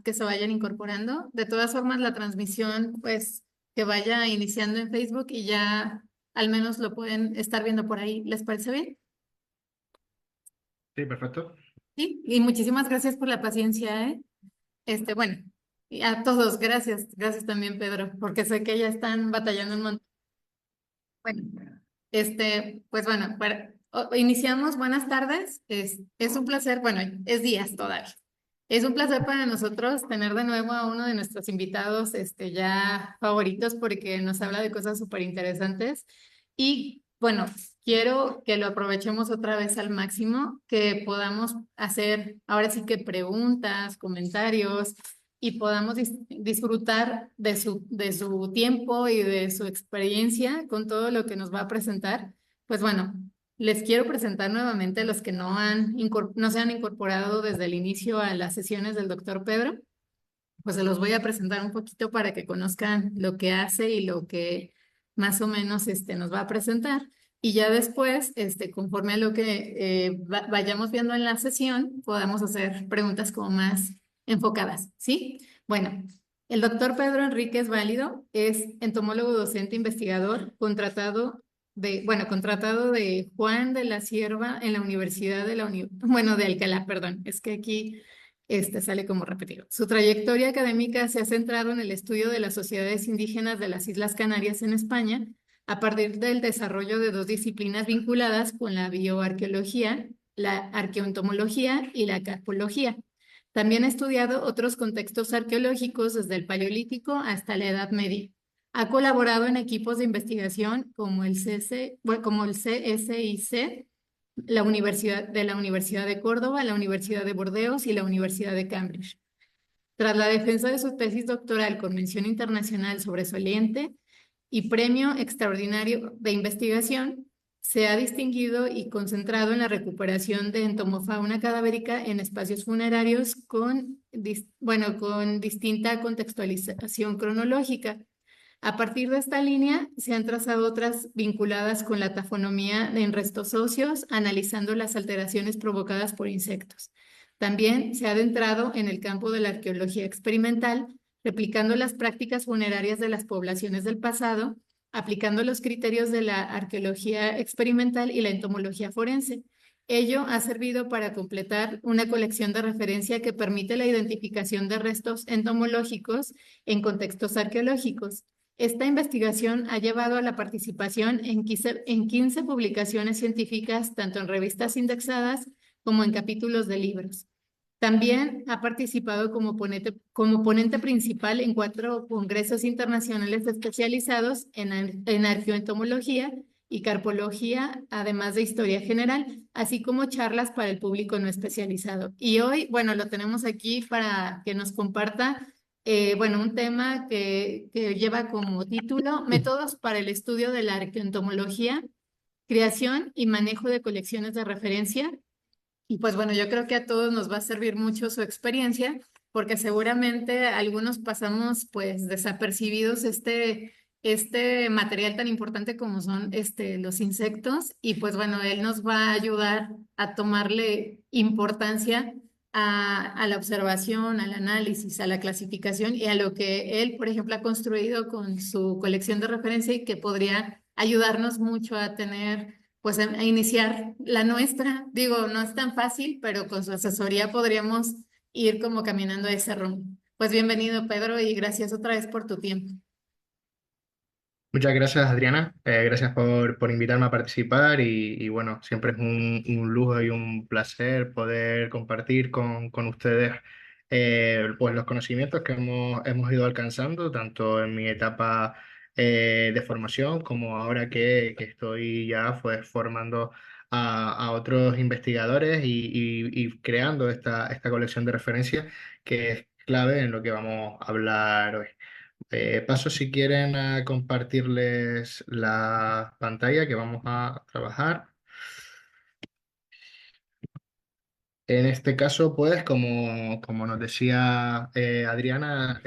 que se vayan incorporando. De todas formas, la transmisión, pues, que vaya iniciando en Facebook y ya al menos lo pueden estar viendo por ahí. ¿Les parece bien? Sí, perfecto. Sí, y muchísimas gracias por la paciencia, ¿eh? Bueno, y a todos, gracias. Gracias también, Pedro, porque sé que ya están batallando un montón. Bueno, pues bueno, iniciamos. Buenas tardes. Es un placer, bueno, es días todavía. Es un placer para nosotros tener de nuevo a uno de nuestros invitados, ya favoritos, porque nos habla de cosas súper interesantes. Y bueno, quiero que lo aprovechemos otra vez al máximo, que podamos hacer ahora sí que preguntas, comentarios y podamos disfrutar de su tiempo y de su experiencia con todo lo que nos va a presentar. Pues bueno, les quiero presentar nuevamente a los que no se han incorporado desde el inicio a las sesiones del doctor Pedro. Pues se los voy a presentar un poquito para que conozcan lo que hace y lo que más o menos nos va a presentar. Y ya después, conforme a lo que vayamos viendo en la sesión, podamos hacer preguntas como más enfocadas, ¿sí? Bueno, el doctor Pedro Enríquez Válido es entomólogo docente investigador contratado de Juan de la Cierva en la Universidad de Alcalá, perdón, es que aquí sale como repetido. Su trayectoria académica se ha centrado en el estudio de las sociedades indígenas de las Islas Canarias en España, a partir del desarrollo de dos disciplinas vinculadas con la bioarqueología, la arqueoentomología y la carpología. También ha estudiado otros contextos arqueológicos desde el Paleolítico hasta la Edad Media. Ha colaborado en equipos de investigación como el CSIC, la Universidad de Córdoba, la Universidad de Burdeos y la Universidad de Cambridge. Tras la defensa de su tesis doctoral con mención internacional sobresaliente y premio extraordinario de investigación, se ha distinguido y concentrado en la recuperación de entomofauna cadavérica en espacios funerarios con distinta contextualización cronológica. A partir de esta línea, se han trazado otras vinculadas con la tafonomía en restos óseos, analizando las alteraciones provocadas por insectos. También se ha adentrado en el campo de la arqueología experimental, replicando las prácticas funerarias de las poblaciones del pasado, aplicando los criterios de la arqueología experimental y la entomología forense. Ello ha servido para completar una colección de referencia que permite la identificación de restos entomológicos en contextos arqueológicos. Esta investigación ha llevado a la participación en 15 publicaciones científicas, tanto en revistas indexadas como en capítulos de libros. También ha participado como ponente principal en 4 congresos internacionales especializados en arqueoentomología y carpología, además de historia general, así como charlas para el público no especializado. Y hoy, bueno, lo tenemos aquí para que nos comparta un tema que lleva como título Métodos para el estudio de la arqueoentomología, creación y manejo de colecciones de referencia. Y pues bueno, yo creo que a todos nos va a servir mucho su experiencia, porque seguramente algunos pasamos pues desapercibidos este material tan importante como son los insectos. Y pues bueno, él nos va a ayudar a tomarle importancia a la observación, al análisis, a la clasificación y a lo que él, por ejemplo, ha construido con su colección de referencia y que podría ayudarnos mucho a tener, pues a iniciar la nuestra. Digo, no es tan fácil, pero con su asesoría podríamos ir como caminando ese rumbo. Pues bienvenido, Pedro, y gracias otra vez por tu tiempo. Muchas gracias, Adriana. Gracias por invitarme a participar y bueno, siempre es un lujo y un placer poder compartir con ustedes pues los conocimientos que hemos ido alcanzando, tanto en mi etapa de formación como ahora que estoy ya pues formando a otros investigadores y creando esta colección de referencias que es clave en lo que vamos a hablar hoy. Paso si quieren a compartirles la pantalla que vamos a trabajar. En este caso, pues, como nos decía Adriana,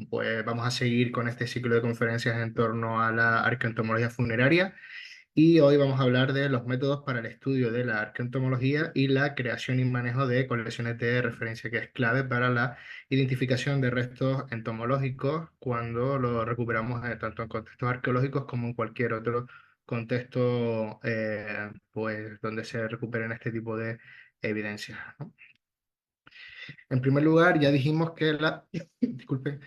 pues vamos a seguir con este ciclo de conferencias en torno a la arqueoentomología funeraria. y hoy vamos a hablar de los métodos para el estudio de la arqueoentomología y la creación y manejo de colecciones de referencia, que es clave para la identificación de restos entomológicos cuando los recuperamos tanto en contextos arqueológicos como en cualquier otro contexto pues, donde se recuperen este tipo de evidencias, ¿no? En primer lugar, ya dijimos que disculpen,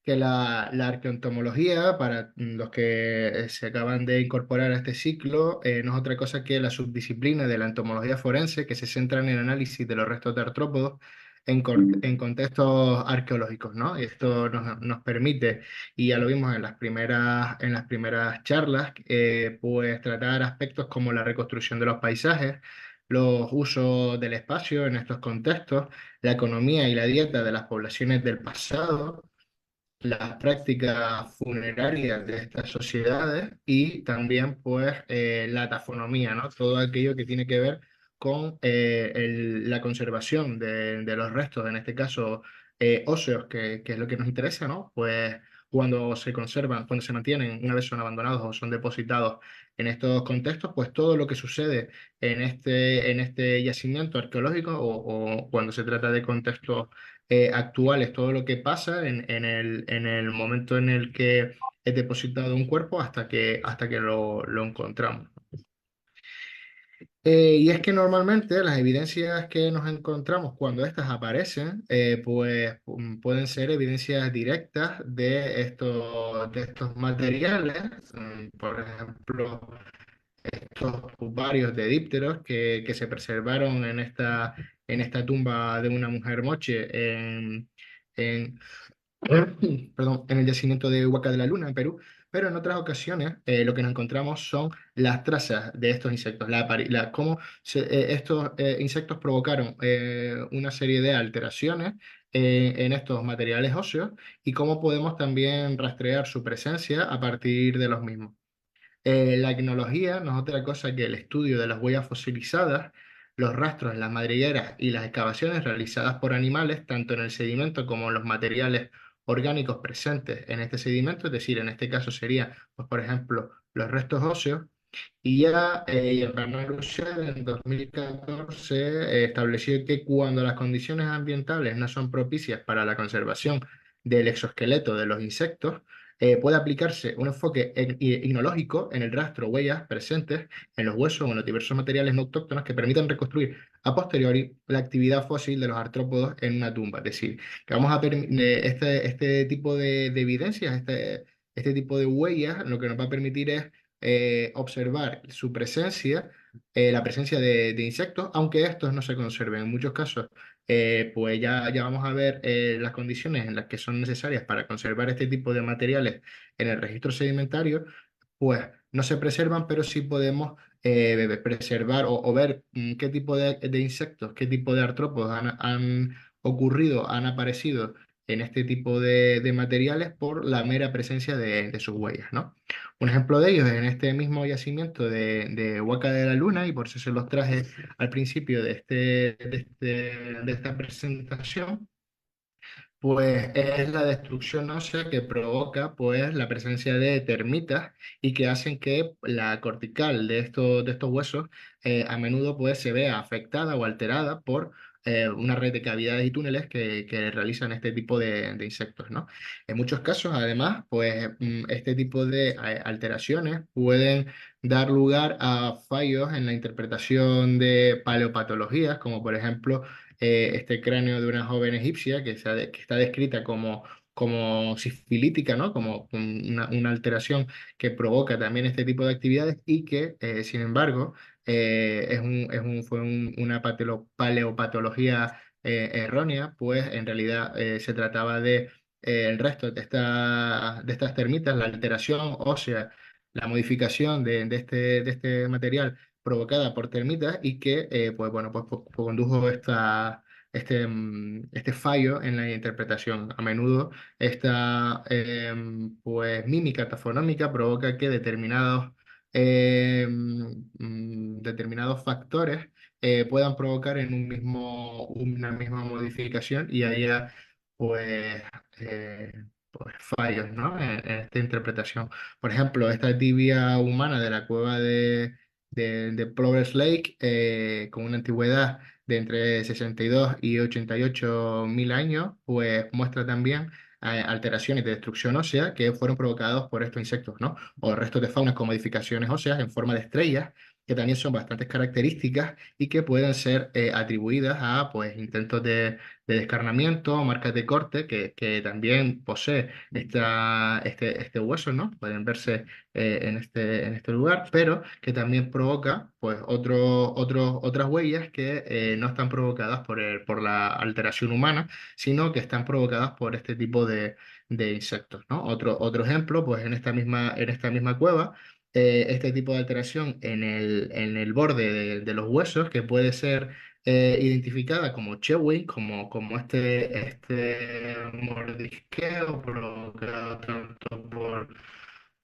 que la arqueoentomología, para los que se acaban de incorporar a este ciclo, no es otra cosa que la subdisciplina de la entomología forense que se centra en el análisis de los restos de artrópodos en contextos arqueológicos, ¿no? Y esto nos permite, y ya lo vimos en las primeras charlas, pues tratar aspectos como la reconstrucción de los paisajes, los usos del espacio en estos contextos, la economía y la dieta de las poblaciones del pasado, las prácticas funerarias de estas sociedades y también pues la tafonomía, ¿no? Todo aquello que tiene que ver con la conservación de los restos, en este caso óseos, que es lo que nos interesa, ¿no? Pues cuando se conservan, cuando se mantienen, una vez son abandonados o son depositados en estos contextos, pues todo lo que sucede en este yacimiento arqueológico o cuando se trata de contextos actuales, todo lo que pasa en el momento en el que es depositado un cuerpo hasta que lo encontramos. Y es que normalmente las evidencias que nos encontramos cuando estas aparecen, pues pueden ser evidencias directas de estos materiales. Por ejemplo, estos varios de dípteros que se preservaron en esta tumba de una mujer moche en, perdón, en el yacimiento de Huaca de la Luna, en Perú, pero en otras ocasiones lo que nos encontramos son las trazas de estos insectos, cómo estos insectos provocaron una serie de alteraciones en estos materiales óseos y cómo podemos también rastrear su presencia a partir de los mismos. La etnología no es otra cosa que el estudio de las huellas fosilizadas, los rastros en las madrigueras y las excavaciones realizadas por animales, tanto en el sedimento como en los materiales orgánicos presentes en este sedimento, es decir, en este caso sería, pues, por ejemplo, los restos óseos. Y ya Bernard Russell en 2014 estableció que cuando las condiciones ambientales no son propicias para la conservación del exoesqueleto de los insectos, puede aplicarse un enfoque ignológico en el rastro o huellas presentes en los huesos o en los diversos materiales no autóctonos que permitan reconstruir a posteriori la actividad fósil de los artrópodos en una tumba. Es decir, que vamos a este tipo de evidencias, este tipo de huellas, lo que nos va a permitir es observar su presencia, la presencia de insectos, aunque estos no se conserven. En muchos casos, pues ya vamos a ver las condiciones en las que son necesarias para conservar este tipo de materiales en el registro sedimentario, pues no se preservan, pero sí podemos preservar o ver qué tipo de insectos, qué tipo de artrópodos han ocurrido, han aparecido en este tipo de materiales por la mera presencia de sus huellas, ¿no? Un ejemplo de ellos es en este mismo yacimiento de Huaca de la Luna, y por eso se los traje al principio de esta presentación, pues es la destrucción ósea que provoca pues la presencia de termitas y que hacen que la cortical de estos huesos a menudo pues se vea afectada o alterada por una red de cavidades y túneles que realizan este tipo de insectos, ¿no? En muchos casos, además, pues este tipo de alteraciones pueden dar lugar a fallos en la interpretación de paleopatologías, como por ejemplo este cráneo de una joven egipcia que está descrita como sifilítica, ¿no? Como una alteración que provoca también este tipo de actividades y que, sin embargo, fue una paleopatología errónea, pues en realidad se trataba de el resto de estas termitas, la alteración ósea, la modificación de este material provocada por termitas y que, pues bueno, pues condujo este fallo en la interpretación. A menudo esta pues mímica tafonómica provoca que determinados factores puedan provocar en una misma modificación y haya pues pues, fallos, ¿no? En esta interpretación. Por ejemplo, esta tibia humana de la cueva de Plover's Lake, con una antigüedad de entre 62 y 88 mil años, pues muestra también alteraciones de destrucción ósea que fueron provocados por estos insectos, ¿no? O restos de fauna con modificaciones óseas en forma de estrellas, que también son bastante características y que pueden ser atribuidas a, pues, intentos de descarnamiento, marcas de corte, que también posee este hueso, ¿no? Pueden verse en este lugar, pero que también provoca, pues, otras huellas que no están provocadas por la alteración humana, sino que están provocadas por este tipo de insectos, ¿no? Otro ejemplo, pues, en esta misma cueva, este tipo de alteración en el borde de los huesos, que puede ser identificada como Chewing, como este mordisqueo provocado tanto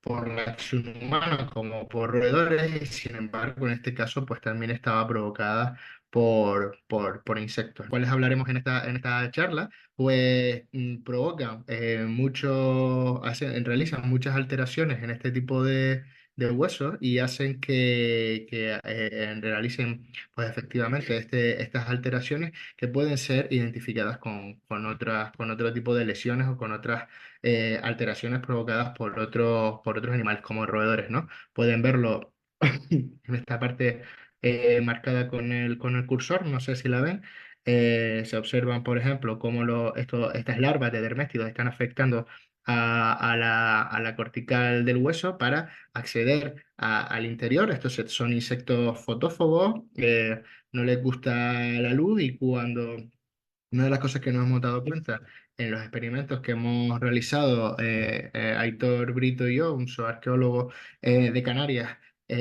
por la acción humana como por roedores, y sin embargo, en este caso, pues también estaba provocada por insectos. ¿Cuáles hablaremos en esta charla? Pues provocan realizan muchas alteraciones en este tipo de huesos y hacen que realicen, pues efectivamente, estas alteraciones que pueden ser identificadas con otro tipo de lesiones o con otras alteraciones provocadas por otros animales, como roedores, ¿no? Pueden verlo en esta parte marcada con el cursor, no sé si la ven. Se observan, por ejemplo, cómo estas larvas de derméstidos están afectando a la cortical del hueso para acceder al interior. Son insectos fotófobos, no les gusta la luz, y cuando una de las cosas que nos hemos dado cuenta en los experimentos que hemos realizado, Aitor Brito y yo, un zooarqueólogo de Canarias,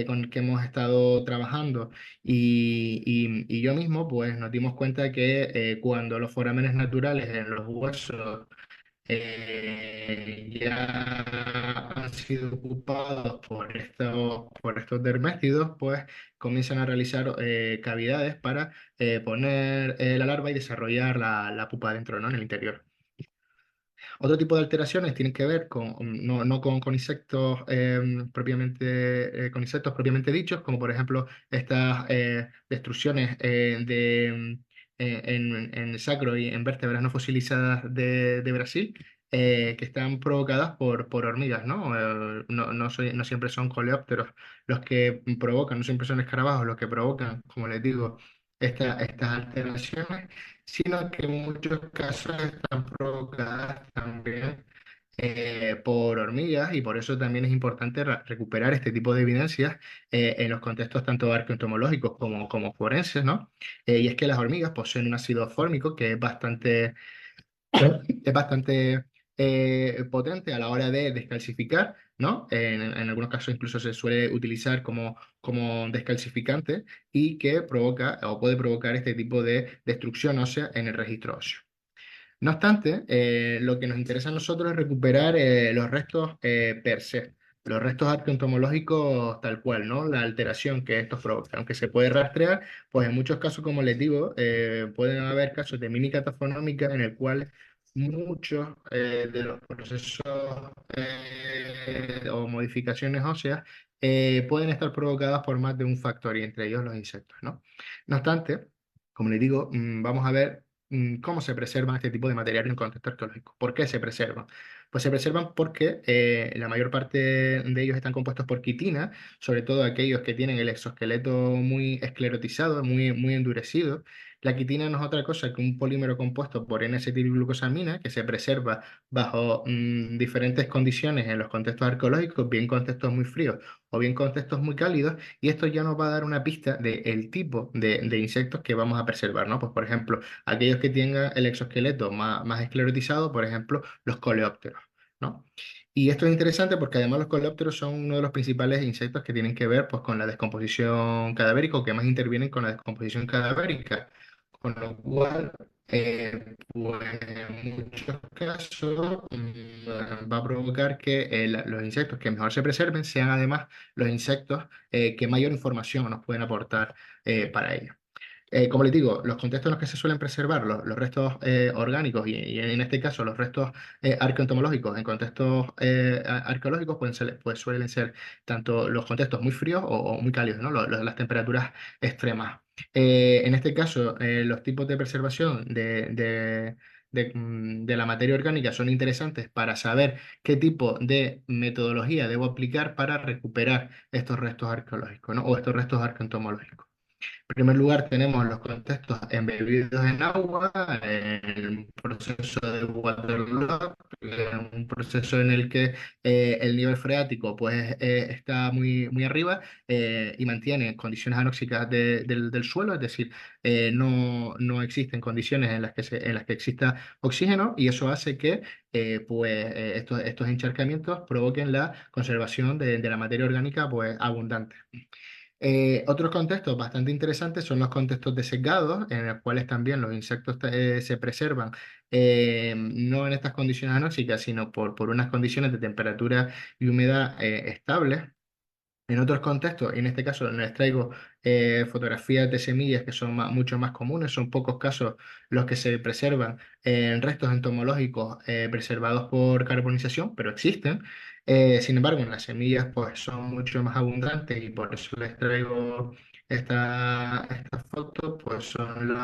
con el que hemos estado trabajando, y yo mismo, pues nos dimos cuenta que cuando los forámenes naturales en los huesos ya han sido ocupados por estos derméstidos, pues comienzan a realizar cavidades para poner la larva y desarrollar la pupa dentro, ¿no? En el interior. Otro tipo de alteraciones tienen que ver no con insectos con insectos propiamente dichos, como por ejemplo estas destrucciones en sacro y en vértebras no fosilizadas de Brasil, que están provocadas por hormigas, ¿no? No siempre son coleópteros los que provocan, no siempre son escarabajos los que provocan, como les digo, estas alteraciones, sino que en muchos casos están provocadas también por hormigas, y por eso también es importante recuperar este tipo de evidencias en los contextos tanto arqueoentomológicos como forenses, ¿no? Y es que las hormigas poseen un ácido fórmico que es bastante potente a la hora de descalcificar, ¿no? En algunos casos incluso se suele utilizar como descalcificante, y que provoca o puede provocar este tipo de destrucción ósea en el registro óseo. No obstante, lo que nos interesa a nosotros es recuperar los restos per se, los restos arqueoentomológicos tal cual, ¿no? La alteración que estos provocan. Aunque se puede rastrear, pues en muchos casos, como les digo, pueden haber casos de mímica tafonómica en el cual muchos de los procesos o modificaciones óseas pueden estar provocadas por más de un factor, y entre ellos los insectos, ¿no? No obstante, como les digo, vamos a ver cómo se preservan este tipo de materiales en contexto arqueológico. ¿Por qué se preservan? Pues se preservan porque la mayor parte de ellos están compuestos por quitina, sobre todo aquellos que tienen el exoesqueleto muy esclerotizado, muy endurecido. La quitina no es otra cosa que un polímero compuesto por N-acetilglucosamina, que se preserva bajo diferentes condiciones en los contextos arqueológicos, bien contextos muy fríos o bien contextos muy cálidos, y esto ya nos va a dar una pista del tipo de insectos que vamos a preservar, ¿no? Pues, por ejemplo, aquellos que tengan el exoesqueleto más esclerotizado, por ejemplo, los coleópteros, ¿no? Y esto es interesante porque además los coleópteros son uno de los principales insectos que tienen que ver, pues, con la descomposición cadavérica, o que más intervienen con la descomposición cadavérica. Con lo cual, pues en muchos casos va a provocar que los insectos que mejor se preserven sean además los insectos que mayor información nos pueden aportar para ello. Como les digo, los contextos en los que se suelen preservar los restos orgánicos y en este caso los restos arqueoentomológicos en contextos arqueológicos pues suelen ser tanto los contextos muy fríos o muy cálidos, ¿no? Las temperaturas extremas. En este caso, los tipos de preservación de la materia orgánica son interesantes para saber qué tipo de metodología debo aplicar para recuperar estos restos arqueológicos, ¿no? O estos restos arqueoentomológicos. En primer lugar, tenemos los contextos embebidos en agua, el proceso de waterlogging, un proceso en el que el nivel freático pues, está muy arriba y mantiene condiciones anóxicas del suelo, es decir, no existen condiciones en las que exista oxígeno y eso hace que estos encharcamientos provoquen la conservación de la materia orgánica pues, abundante. Otros contextos bastante interesantes son los contextos de secado, en los cuales también los insectos se preservan, no en estas condiciones anóxicas, sino por unas condiciones de temperatura y humedad estables. En otros contextos, y en este caso les traigo fotografías de semillas que son mucho más comunes, son pocos casos los que se preservan en restos entomológicos preservados por carbonización, pero existen. Sin embargo, en las semillas pues son mucho más abundantes y por eso les traigo esta foto, pues son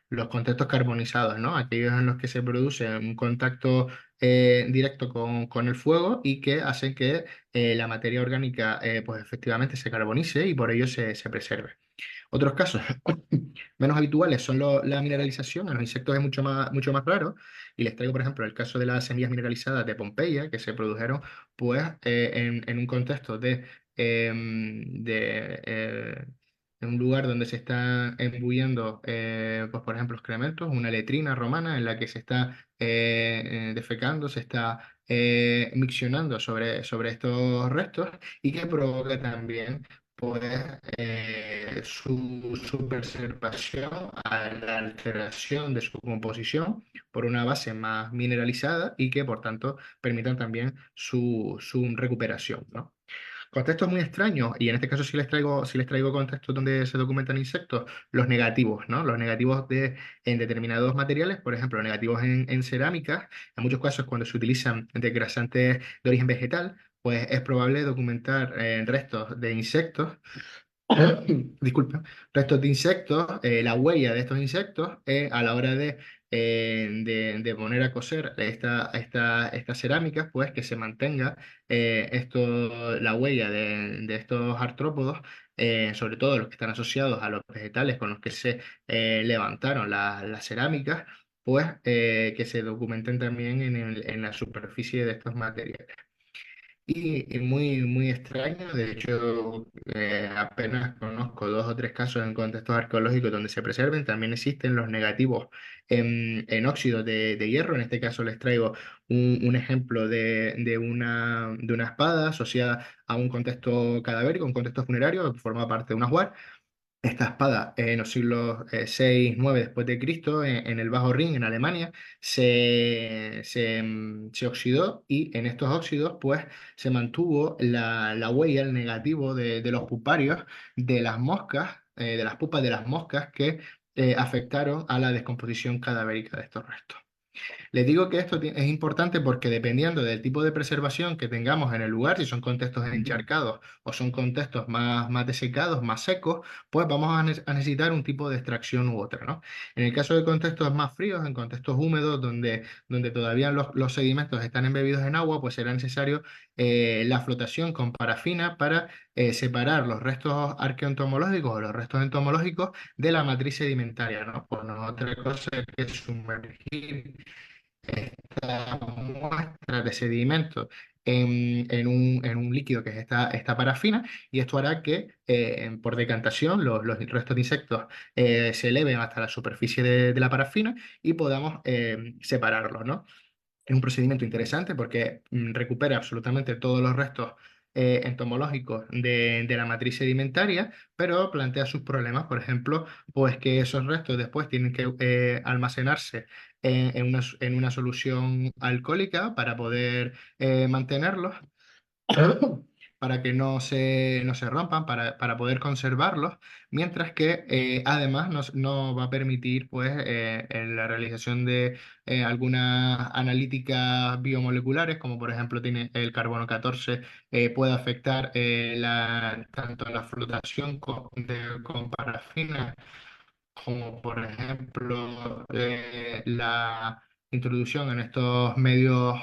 los contextos carbonizados, ¿no? Aquellos en los que se produce un contacto directo con el fuego y que hacen que la materia orgánica pues efectivamente se carbonice y por ello se preserve. Otros casos menos habituales son la mineralización. En los insectos es mucho más raro. Y les traigo, por ejemplo, el caso de las semillas mineralizadas de Pompeya, que se produjeron pues, en un contexto en un lugar donde se está embuyendo, pues, por ejemplo, excrementos, una letrina romana en la que se está defecando, se está miccionando sobre estos restos y que provoca también pues su preservación a la alteración de su composición por una base más mineralizada y que por tanto permitan también su recuperación, ¿no? Contextos muy extraños, y en este caso sí les traigo contextos donde se documentan insectos, los negativos, ¿no? Los negativos en determinados materiales, por ejemplo, negativos en cerámicas, en muchos casos cuando se utilizan desgrasantes de origen vegetal, pues es probable documentar restos de insectos disculpa, restos de insectos, la huella de estos insectos a la hora de poner a cocer estas cerámicas, pues que se mantenga la huella de estos artrópodos, sobre todo los que están asociados a los vegetales con los que se levantaron las cerámicas, pues que se documenten también en la superficie de estos materiales. Y muy extraño, de hecho, apenas conozco dos o tres casos en contextos arqueológicos donde se preserven. También existen los negativos en óxido de hierro. En este caso les traigo un ejemplo de una espada asociada a un contexto cadavérico, un contexto funerario, que forma parte de un ajuar. Esta espada en los siglos 6, 9 después de Cristo, en el Bajo Rin, en Alemania, se oxidó y en estos óxidos pues se mantuvo la huella, el negativo de los puparios de las moscas, de las pupas de las moscas que afectaron a la descomposición cadavérica de estos restos. Les digo que es importante porque dependiendo del tipo de preservación que tengamos en el lugar, si son contextos encharcados o son contextos más desecados, más secos, pues vamos a necesitar un tipo de extracción u otra, ¿no? En el caso de contextos más fríos, en contextos húmedos, donde todavía los sedimentos están embebidos en agua, pues será necesario la flotación con parafina para separar los restos arqueoentomológicos o los restos entomológicos de la matriz sedimentaria, ¿no? Pues no es otra cosa que sumergir muestras de sedimento en un líquido que es esta parafina y esto hará que por decantación los restos de insectos se eleven hasta la superficie de la parafina y podamos separarlos, ¿no? Es un procedimiento interesante porque recupera absolutamente todos los restos entomológicos de la matriz sedimentaria, pero plantea sus problemas, por ejemplo, pues que esos restos después tienen que almacenarse en una solución alcohólica para poder mantenerlos para que no se rompan, para poder conservarlos, mientras que además no va a permitir pues, la realización de algunas analíticas biomoleculares, como por ejemplo tiene el carbono 14, puede afectar tanto la flotación con parafina como por ejemplo la introducción en estos medios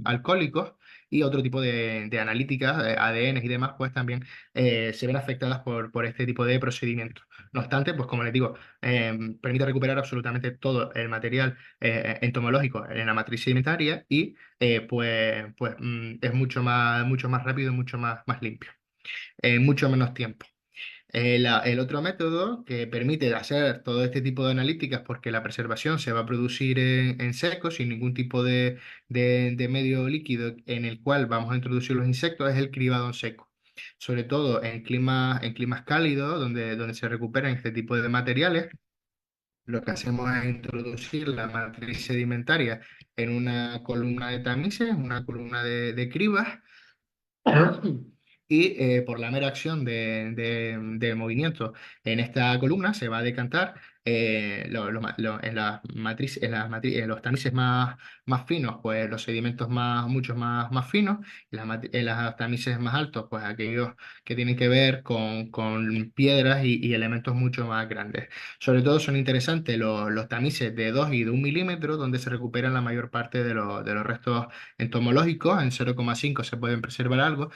alcohólicos y otro tipo de analíticas, ADN y demás, pues también se ven afectadas por este tipo de procedimientos. No obstante, pues como les digo, permite recuperar absolutamente todo el material entomológico en la matriz sedimentaria y es mucho más rápido y más limpio, en mucho menos tiempo. El otro método que permite hacer todo este tipo de analíticas porque la preservación se va a producir en seco sin ningún tipo de medio líquido en el cual vamos a introducir los insectos es el cribado en seco. Sobre todo en climas cálidos donde se recuperan este tipo de materiales, lo que hacemos es introducir la matriz sedimentaria en una columna de tamices, una columna de cribas y por la mera acción del movimiento en esta columna se va a decantar en en los tamices más finos, pues los sedimentos mucho más finos, y en los tamices más altos, pues aquellos que tienen que ver con piedras y elementos mucho más grandes. Sobre todo son interesantes los tamices de 2 y de 1 milímetro, donde se recuperan la mayor parte de los restos entomológicos. En 0,5 se pueden preservar algo,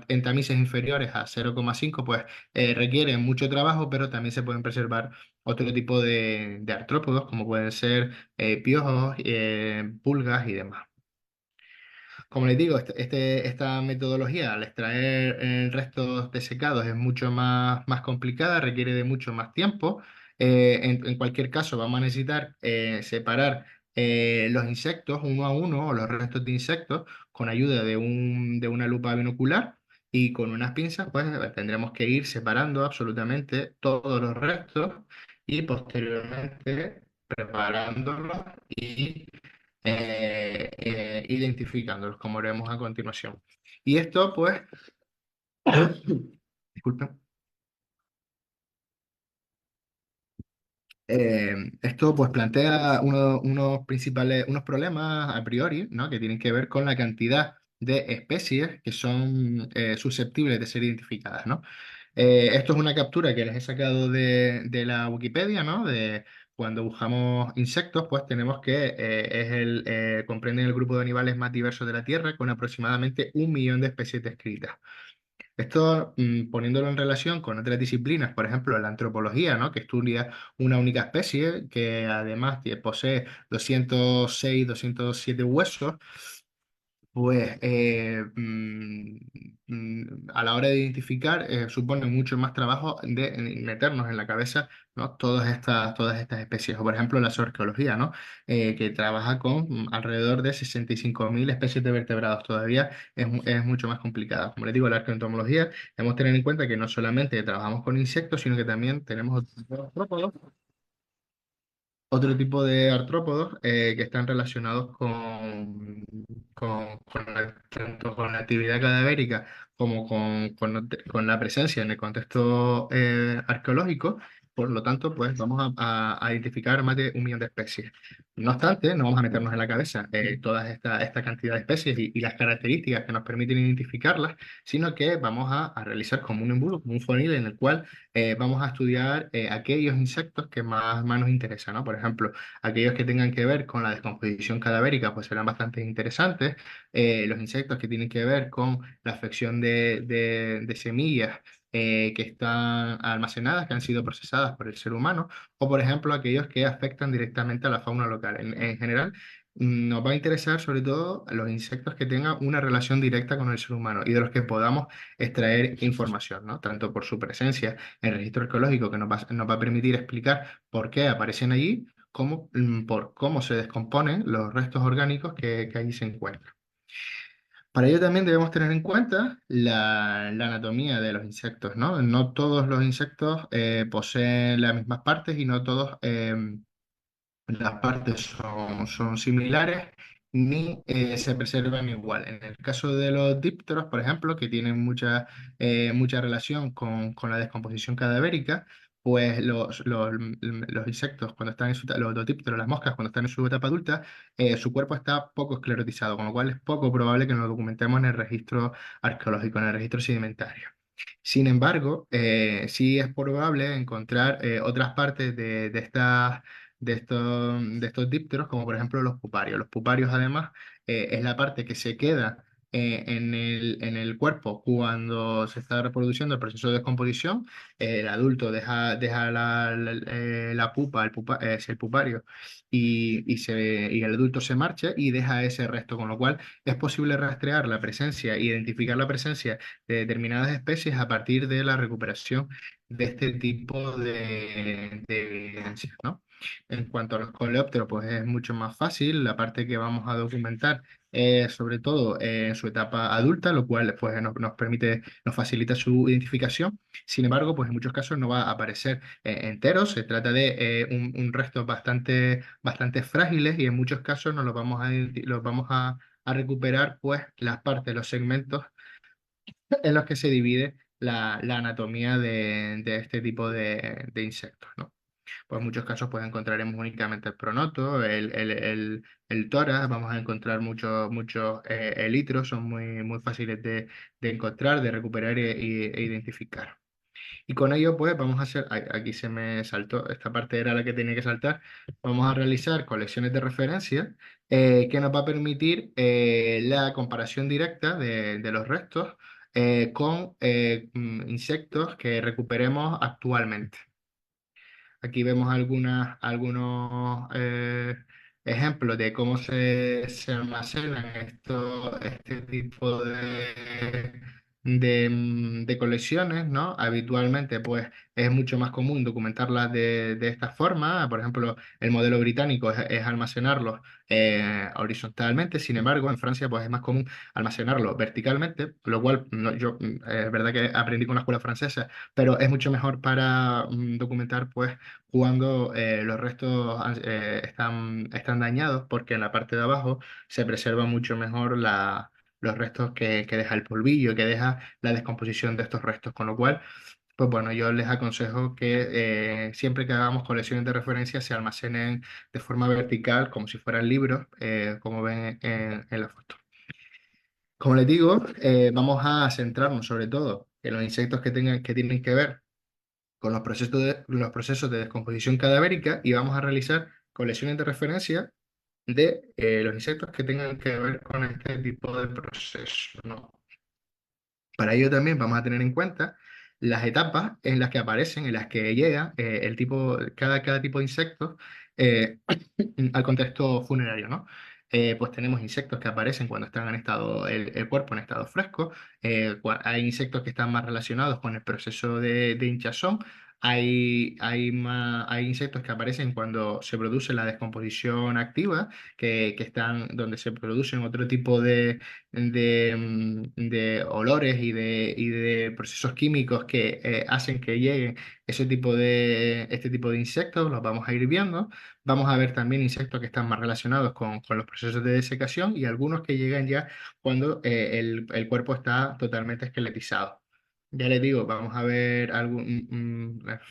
en tamices inferiores a 0,5 pues requieren mucho trabajo, pero también se pueden preservar otro tipo de artrópodos, como pueden ser piojos, pulgas y demás. Como les digo, esta metodología al extraer restos desecados es mucho más complicada, requiere de mucho más tiempo. En cualquier caso, vamos a necesitar separar los insectos uno a uno o los restos de insectos con ayuda de una lupa binocular y con unas pinzas, pues tendremos que ir separando absolutamente todos los restos y posteriormente preparándolos y identificándolos, como veremos a continuación. Y esto, pues, disculpen, esto pues plantea unos problemas a priori, ¿no? Que tienen que ver con la cantidad de especies que son susceptibles de ser identificadas, ¿no? Esto es una captura que les he sacado de la Wikipedia, ¿no? De cuando buscamos insectos, pues tenemos que comprenden el grupo de animales más diversos de la Tierra con aproximadamente 1 millón de especies descritas. Esto, poniéndolo en relación con otras disciplinas, por ejemplo, la antropología, ¿no? Que estudia una única especie que además posee 207 huesos, pues a la hora de identificar supone mucho más trabajo de meternos en la cabeza, ¿no? Todas estas especies. O por ejemplo la zoarqueología, ¿no? Que trabaja con alrededor de 65.000 especies de vertebrados. Todavía es mucho más complicada. Como les digo, la arqueoentomología, debemos tener en cuenta que no solamente trabajamos con insectos, sino que también tenemos otro tipo de artrópodos que están relacionados tanto con la actividad cadavérica como con la presencia en el contexto arqueológico. Por lo tanto, pues vamos a identificar más de 1 millón de especies. No obstante, no vamos a meternos en la cabeza toda esta cantidad de especies y las características que nos permiten identificarlas, sino que vamos a realizar como un embudo, como un fonil en el cual vamos a estudiar aquellos insectos que más nos interesan, ¿no? Por ejemplo, aquellos que tengan que ver con la descomposición cadavérica, pues serán bastante interesantes. Los insectos que tienen que ver con la afección de semillas que están almacenadas, que han sido procesadas por el ser humano, o por ejemplo, aquellos que afectan directamente a la fauna local. En general, nos va a interesar sobre todo los insectos que tengan una relación directa con el ser humano y de los que podamos extraer información, ¿no? Tanto por su presencia el registro arqueológico que nos va a permitir explicar por qué aparecen allí, como por cómo se descomponen los restos orgánicos que allí se encuentran. Para ello también debemos tener en cuenta la anatomía de los insectos, ¿no? No todos los insectos poseen las mismas partes y no todas las partes son similares ni se preservan igual. En el caso de los dípteros, por ejemplo, que tienen mucha relación con la descomposición cadavérica, pues los insectos, cuando están en los dípteros, las moscas, cuando están en su etapa adulta, su cuerpo está poco esclerotizado, con lo cual es poco probable que nos lo documentemos en el registro arqueológico, en el registro sedimentario. Sin embargo, sí es probable encontrar otras partes de estos dípteros, como por ejemplo los puparios. Los puparios, además, es la parte que se queda en el cuerpo cuando se está reproduciendo el proceso de descomposición. El adulto deja la pupa, es el pupario, y el adulto se marcha y deja ese resto, con lo cual es posible rastrear la presencia, identificar la presencia de determinadas especies a partir de la recuperación de este tipo de evidencias, ¿no? En cuanto a los coleópteros, pues es mucho más fácil. La parte que vamos a documentar es sobre todo en su etapa adulta, lo cual pues, nos permite, nos facilita su identificación. Sin embargo, pues en muchos casos no va a aparecer entero. Se trata de un restos bastante frágiles y en muchos casos nos los vamos a recuperar pues las partes, los segmentos en los que se divide la anatomía de este tipo de insectos, ¿no? Pues en muchos casos pues encontraremos únicamente el pronoto, el tórax, vamos a encontrar muchos elitros, son muy fáciles de encontrar, de recuperar e identificar. Y con ello, pues vamos a hacer, aquí se me saltó, esta parte era la que tenía que saltar, vamos a realizar colecciones de referencia que nos va a permitir la comparación directa de los restos con insectos que recuperemos actualmente. Aquí vemos algunos ejemplos de cómo se almacenan este tipo de colecciones, ¿no? Habitualmente, pues, es mucho más común documentarlas de esta forma. Por ejemplo, el modelo británico es almacenarlos horizontalmente. Sin embargo, en Francia, pues, es más común almacenarlo verticalmente, lo cual es verdad que aprendí con la escuela francesa, pero es mucho mejor para documentar, pues, cuando los restos están dañados, porque en la parte de abajo se preserva mucho mejor los restos que deja el polvillo, que deja la descomposición de estos restos, con lo cual, pues bueno, yo les aconsejo que siempre que hagamos colecciones de referencia se almacenen de forma vertical, como si fueran libros, como ven en la foto. Como les digo, vamos a centrarnos sobre todo en los insectos que tienen que ver con los procesos de descomposición cadavérica y vamos a realizar colecciones de referencia de los insectos que tengan que ver con este tipo de proceso, ¿no? Para ello también vamos a tener en cuenta las etapas en las que aparecen, en las que llega cada tipo de insecto eh, al contexto funerario, ¿no? Pues tenemos insectos que aparecen cuando están el cuerpo en estado fresco, hay insectos que están más relacionados con el proceso de hinchazón, hay insectos que aparecen cuando se produce la descomposición activa, que están donde se producen otro tipo de olores y de procesos químicos que hacen que lleguen este tipo de insectos, los vamos a ir viendo. Vamos a ver también insectos que están más relacionados con los procesos de desecación y algunos que llegan ya cuando el cuerpo está totalmente esqueletizado. Ya les digo, vamos a ver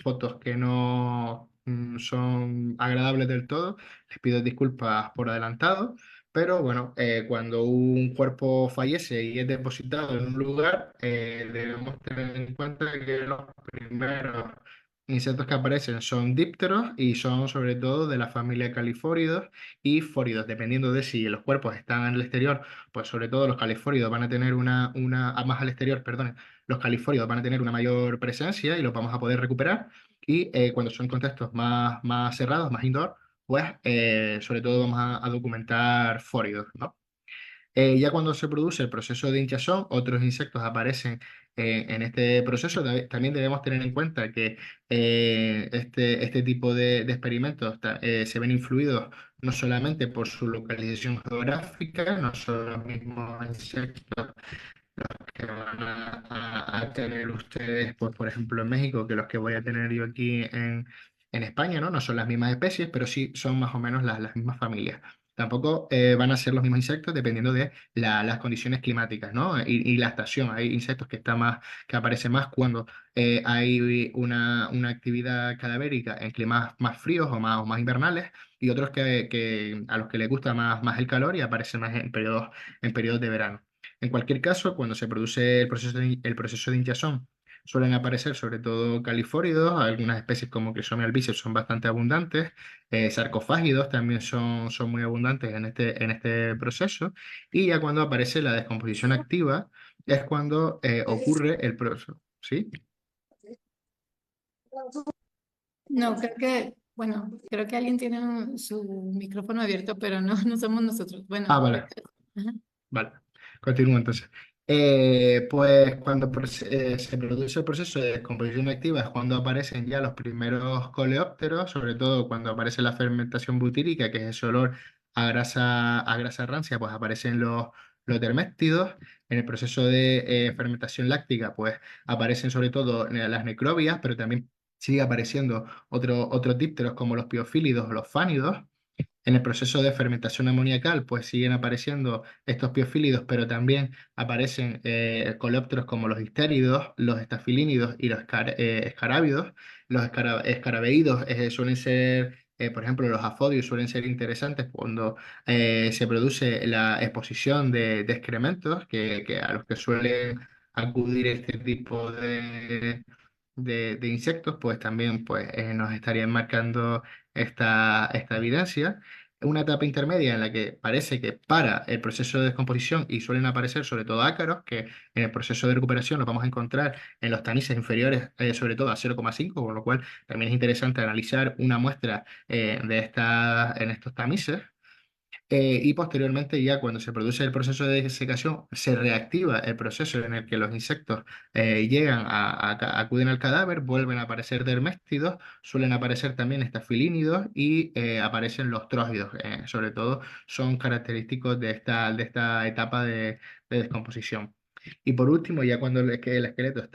fotos que no son agradables del todo. Les pido disculpas por adelantado. Pero bueno, cuando un cuerpo fallece y es depositado en un lugar, debemos tener en cuenta que los primeros insectos que aparecen son dípteros y son sobre todo de la familia califóridos y fóridos. Dependiendo de si los cuerpos están en el exterior, pues sobre todo los califóridos van a tener más al exterior, perdón, los califóridos van a tener una mayor presencia y los vamos a poder recuperar. Y cuando son contextos más cerrados, más indoor, pues sobre todo vamos a documentar fóridos, ¿no? Ya cuando se produce el proceso de hinchazón, otros insectos aparecen en este proceso. También debemos tener en cuenta que este tipo de experimentos se ven influidos no solamente por su localización geográfica, no son los mismos insectos que van a tener ustedes, pues, por ejemplo, en México, que los que voy a tener yo aquí en España, ¿no? No son las mismas especies, pero sí son más o menos las mismas familias. tampoco van a ser los mismos insectos dependiendo de las condiciones climáticas, ¿no? Y la estación. Hay insectos que aparecen más cuando hay una actividad cadavérica en climas más fríos o más invernales, y otros a los que les gusta más el calor y aparecen más en periodos de verano. En cualquier caso, cuando se produce el proceso de hinchazón, suelen aparecer sobre todo califóridos, algunas especies como Chrysomia albiceo son bastante abundantes, sarcofágidos también son muy abundantes en este proceso, y ya cuando aparece la descomposición activa es cuando ocurre el proceso, ¿sí? No, creo que alguien tiene su micrófono abierto, pero no, no somos nosotros. Ah, Bueno, vale. ajá. Vale, continúo entonces. Pues cuando se produce el proceso de descomposición activa es cuando aparecen ya los primeros coleópteros, sobre todo cuando aparece la fermentación butírica, que es ese olor a grasa rancia, pues aparecen los derméctidos. En el proceso de fermentación láctica, pues aparecen sobre todo las necrobias, pero también sigue apareciendo otros dípteros como los piofílidos o los fánidos. En el proceso de fermentación amoníacal, pues siguen apareciendo estos piofílidos, pero también aparecen coleópteros como los histéridos, los estafilínidos y los escarábidos. Los escarabeídos suelen ser, por ejemplo, los afodios suelen ser interesantes cuando se produce la exposición de excrementos a los que suelen acudir este tipo de insectos, pues también nos estarían marcando esta evidencia. Una etapa intermedia en la que parece que para el proceso de descomposición y suelen aparecer sobre todo ácaros, que en el proceso de recuperación los vamos a encontrar en los tamices inferiores, sobre todo a 0,5, con lo cual también es interesante analizar una muestra en estos tamices. Y posteriormente, ya cuando se produce el proceso de desecación, se reactiva el proceso en el que los insectos llegan acuden al cadáver, vuelven a aparecer derméstidos, suelen aparecer también estafilínidos y aparecen los trógidos. Sobre todo son característicos de esta etapa de descomposición. Y por último, ya cuando el esqueleto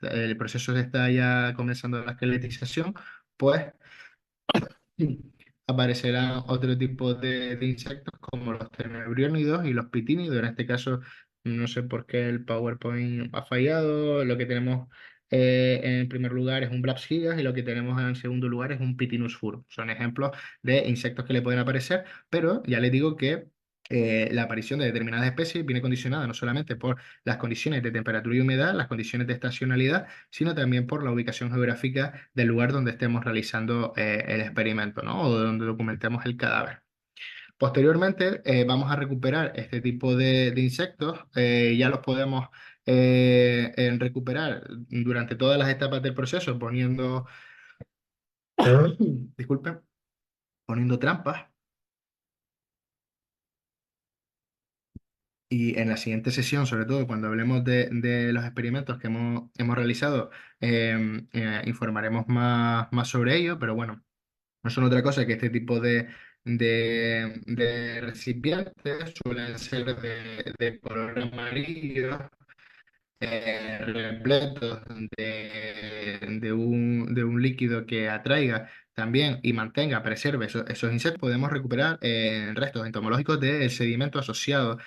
el proceso está ya comenzando la esqueletización, pues aparecerán otro tipo de insectos como los tenebriónidos y los pitínidos. En este caso, no sé por qué el PowerPoint ha fallado. Lo que tenemos en primer lugar es un Blaps gigas y lo que tenemos en segundo lugar es un Pitinus fur. Son ejemplos de insectos que le pueden aparecer, pero ya les digo que la aparición de determinadas especies viene condicionada no solamente por las condiciones de temperatura y humedad, las condiciones de estacionalidad, sino también por la ubicación geográfica del lugar donde estemos realizando el experimento, ¿no? O donde documentemos el cadáver. Posteriormente, vamos a recuperar este tipo de insectos, ya los podemos recuperar durante todas las etapas del proceso, disculpen, poniendo trampas. Y en la siguiente sesión, sobre todo cuando hablemos de los experimentos que hemos realizado, informaremos más sobre ello, pero bueno, no son otra cosa que este tipo de recipientes suelen ser de color amarillo, repletos de un líquido que atraiga también y mantenga, preserve esos insectos, podemos recuperar restos entomológicos del sedimento asociado,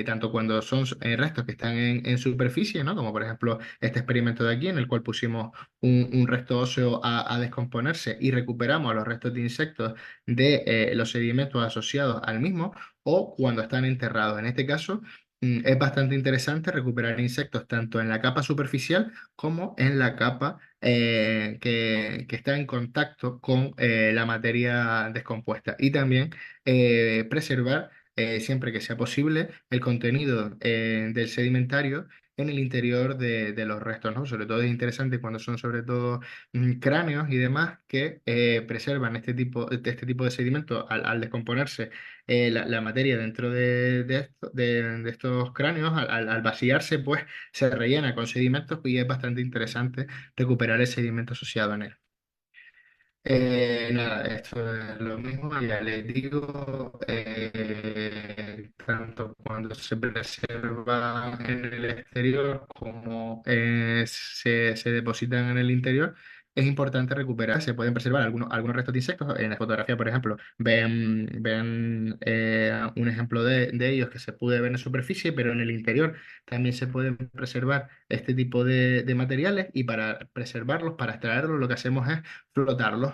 tanto cuando son restos que están en superficie, ¿no? Como por ejemplo este experimento de aquí, en el cual pusimos un resto óseo a descomponerse y recuperamos los restos de insectos de los sedimentos asociados al mismo, o cuando están enterrados. En este caso, es bastante interesante recuperar insectos tanto en la capa superficial como en la capa que está en contacto con la materia descompuesta. Y también preservar, siempre que sea posible, el contenido del sedimentario en el interior de los restos, ¿no? Sobre todo es interesante cuando son sobre todo cráneos y demás que preservan este tipo de sedimentos al descomponerse la materia dentro de estos cráneos, al vaciarse, pues se rellena con sedimentos y es bastante interesante recuperar el sedimento asociado en él. Nada, esto es lo mismo, ya les digo, tanto cuando se preserva en el exterior como se depositan en el interior, es importante recuperar. Se pueden preservar algunos restos de insectos. En la fotografía, por ejemplo, ven un ejemplo de ellos que se puede ver en superficie, pero en el interior también se pueden preservar este tipo de materiales y para preservarlos, para extraerlos, lo que hacemos es flotarlos,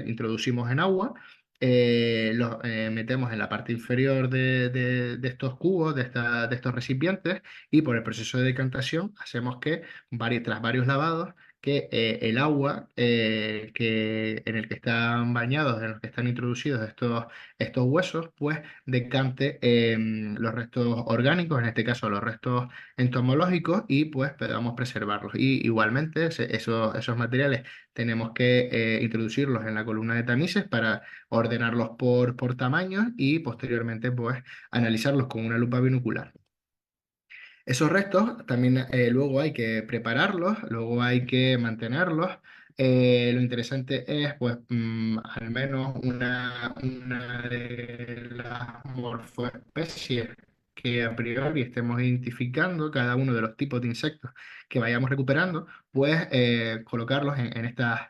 introducimos en agua. Los metemos en la parte inferior de estos cubos, de estos recipientes, y por el proceso de decantación hacemos que tras varios lavados, que el agua en el que están bañados, en el que están introducidos estos huesos, pues decante los restos orgánicos, en este caso los restos entomológicos, y pues podamos preservarlos. Y igualmente esos materiales tenemos que introducirlos en la columna de tamices para ordenarlos por tamaños y posteriormente pues analizarlos con una lupa binocular. Esos restos también luego hay que prepararlos, luego hay que mantenerlos. Lo interesante es, pues, al menos una de las morfoespecies que a priori estemos identificando, cada uno de los tipos de insectos que vayamos recuperando, pues colocarlos en estas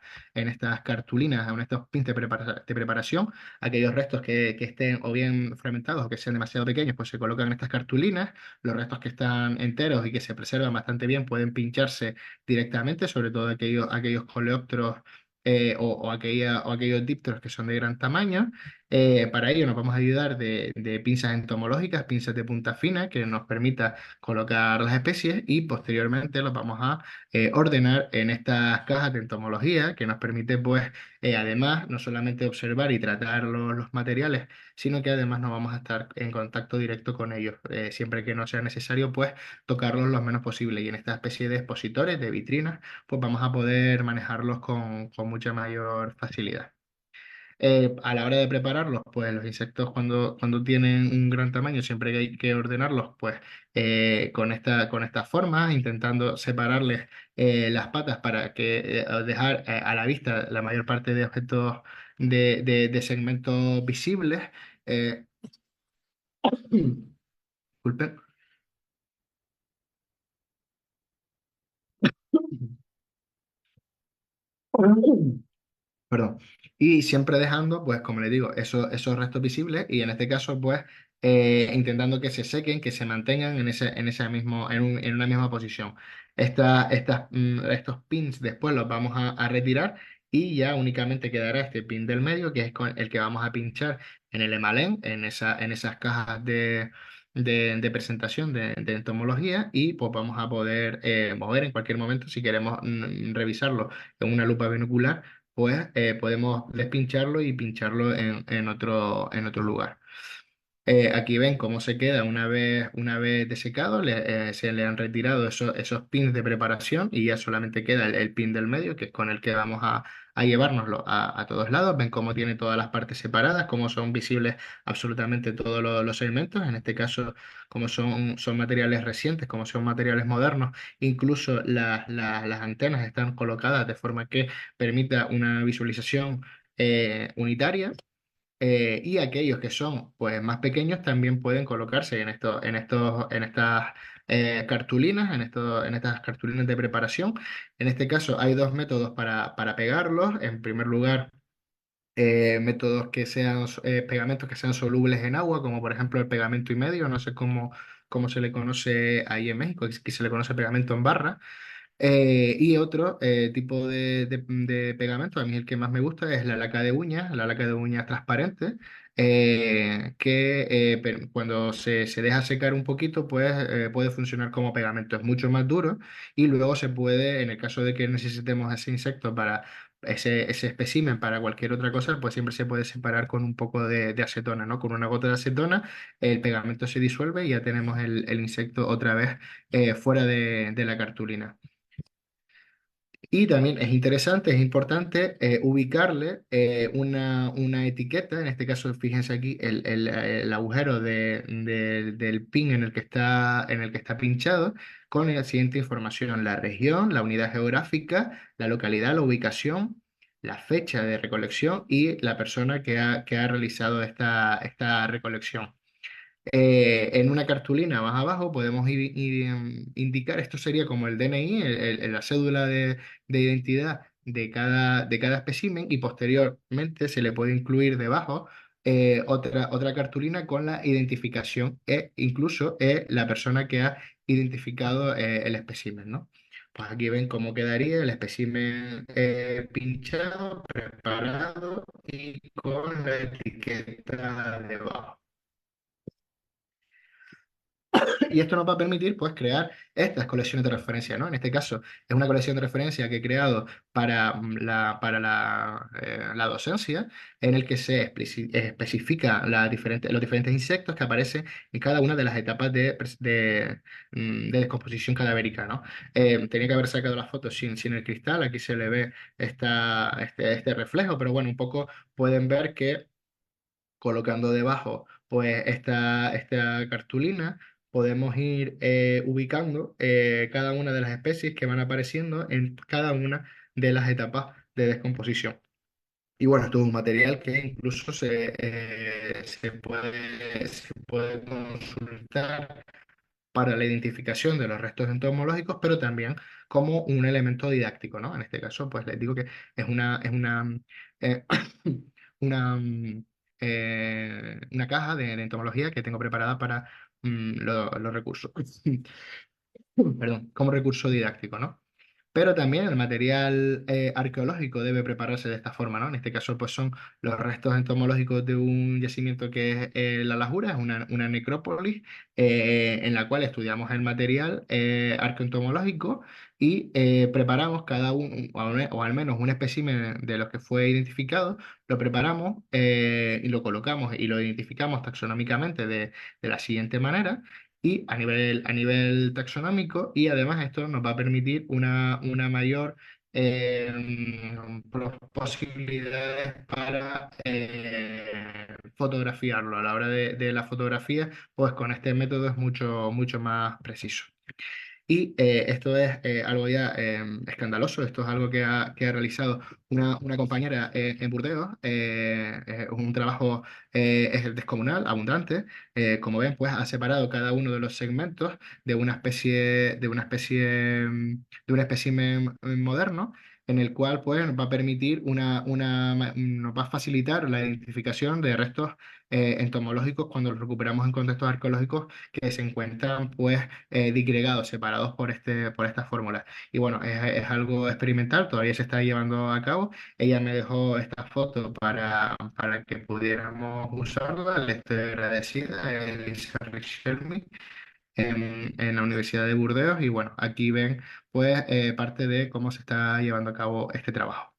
cartulinas, en estos pins de preparación. Aquellos restos que estén o bien fragmentados o que sean demasiado pequeños, pues se colocan en estas cartulinas. Los restos que están enteros y que se preservan bastante bien pueden pincharse directamente, sobre todo aquellos coleópteros o aquellos dípteros que son de gran tamaño. Para ello nos vamos a ayudar de pinzas entomológicas, pinzas de punta fina, que nos permita colocar las especies y posteriormente los vamos a ordenar en estas cajas de entomología, que nos permite, pues, además, no solamente observar y tratar los materiales, sino que además no vamos a estar en contacto directo con ellos, siempre que no sea necesario, pues tocarlos lo menos posible. Y en esta especie de expositores, de vitrinas, pues vamos a poder manejarlos con mucha mayor facilidad. A la hora de prepararlos, pues los insectos cuando tienen un gran tamaño, siempre hay que ordenarlos, pues con estas formas, intentando separarles las patas para que dejar a la vista la mayor parte de objetos de segmentos visibles. Eh, Disculpen. Perdón. Y siempre dejando, pues como le digo, esos restos visibles y en este caso, pues intentando que se sequen, que se mantengan en ese mismo, en una misma posición. Estos pins después los vamos a retirar y ya únicamente quedará este pin del medio, que es con el que vamos a pinchar en el emalén, en esas cajas de presentación de entomología, y pues vamos a poder mover en cualquier momento si queremos revisarlo en una lupa binocular, pues podemos despincharlo y pincharlo en otro lugar. Aquí ven cómo se queda una vez desecado, se le han retirado esos pins de preparación y ya solamente queda el pin del medio, que es con el que vamos a llevárnoslo a todos lados. Ven cómo tiene todas las partes separadas, cómo son visibles absolutamente todos los segmentos. En este caso, como son materiales recientes, como son materiales modernos, incluso las antenas están colocadas de forma que permita una visualización unitaria. Y aquellos que son, pues, más pequeños también pueden colocarse en estas cartulinas, en estas cartulinas de preparación. En este caso hay dos métodos para pegarlos. En primer lugar, métodos que sean pegamentos que sean solubles en agua, como por ejemplo el pegamento y medio, no sé cómo se le conoce ahí en México, que se le conoce pegamento en barra. Y otro tipo de pegamento, a mí el que más me gusta es la laca de uñas transparente, que cuando se deja secar un poquito, pues puede funcionar como pegamento. Es mucho más duro y luego se puede, en el caso de que necesitemos ese insecto para ese espécimen para cualquier otra cosa, pues siempre se puede separar con un poco de acetona, ¿no? Con una gota de acetona, el pegamento se disuelve y ya tenemos el insecto otra vez fuera de la cartulina. Y también es interesante, es importante ubicarle una etiqueta, en este caso fíjense aquí el agujero del pin en el que está pinchado, con la siguiente información: la región, la unidad geográfica, la localidad, la ubicación, la fecha de recolección y la persona que ha realizado esta recolección. En una cartulina más abajo podemos indicar, esto sería como el DNI, la cédula de identidad de cada espécimen y posteriormente se le puede incluir debajo otra cartulina con la identificación e incluso la persona que ha identificado el espécimen, ¿no? Pues aquí ven cómo quedaría el espécimen pinchado, preparado y con la etiqueta debajo. Y esto nos va a permitir, pues, crear estas colecciones de referencia, ¿no? En este caso, es una colección de referencia que he creado para la docencia, en el que se especifica los diferentes insectos que aparecen en cada una de las etapas de descomposición cadavérica, ¿no? Tenía que haber sacado la foto sin el cristal, aquí se le ve este reflejo, pero bueno, un poco pueden ver que colocando debajo pues esta cartulina, podemos ir ubicando cada una de las especies que van apareciendo en cada una de las etapas de descomposición. Y bueno, esto es un material que incluso se puede consultar para la identificación de los restos entomológicos, pero también como un elemento didáctico, ¿no? En este caso, pues les digo que eh, una, una caja de entomología que tengo preparada para los recursos, perdón, como recurso didáctico, ¿no? Pero también el material arqueológico debe prepararse de esta forma, ¿no? En este caso, pues son los restos entomológicos de un yacimiento que es La Lajura, es una necrópolis en la cual estudiamos el material arqueoentomológico y preparamos cada uno, o al menos un espécimen de los que fue identificado, lo preparamos y lo colocamos y lo identificamos taxonómicamente de la siguiente manera y a nivel taxonómico, y además esto nos va a permitir una mayor posibilidades para fotografiarlo. A la hora de la fotografía, pues con este método es mucho más preciso. Y esto es algo ya escandaloso, esto es algo que ha realizado una compañera en Burdeos, es un trabajo es descomunal, abundante. Como ven, pues ha separado cada uno de los segmentos de un espécimen moderno, en el cual pues nos va a permitir nos va a facilitar la identificación de restos entomológicos cuando los recuperamos en contextos arqueológicos que se encuentran pues disgregados, separados por esta fórmula. Y bueno, es algo experimental, todavía se está llevando a cabo. Ella me dejó esta foto para que pudiéramos usarla. Le estoy agradecida, Elisa Richelme, en la Universidad de Burdeos. Y bueno, aquí ven pues parte de cómo se está llevando a cabo este trabajo.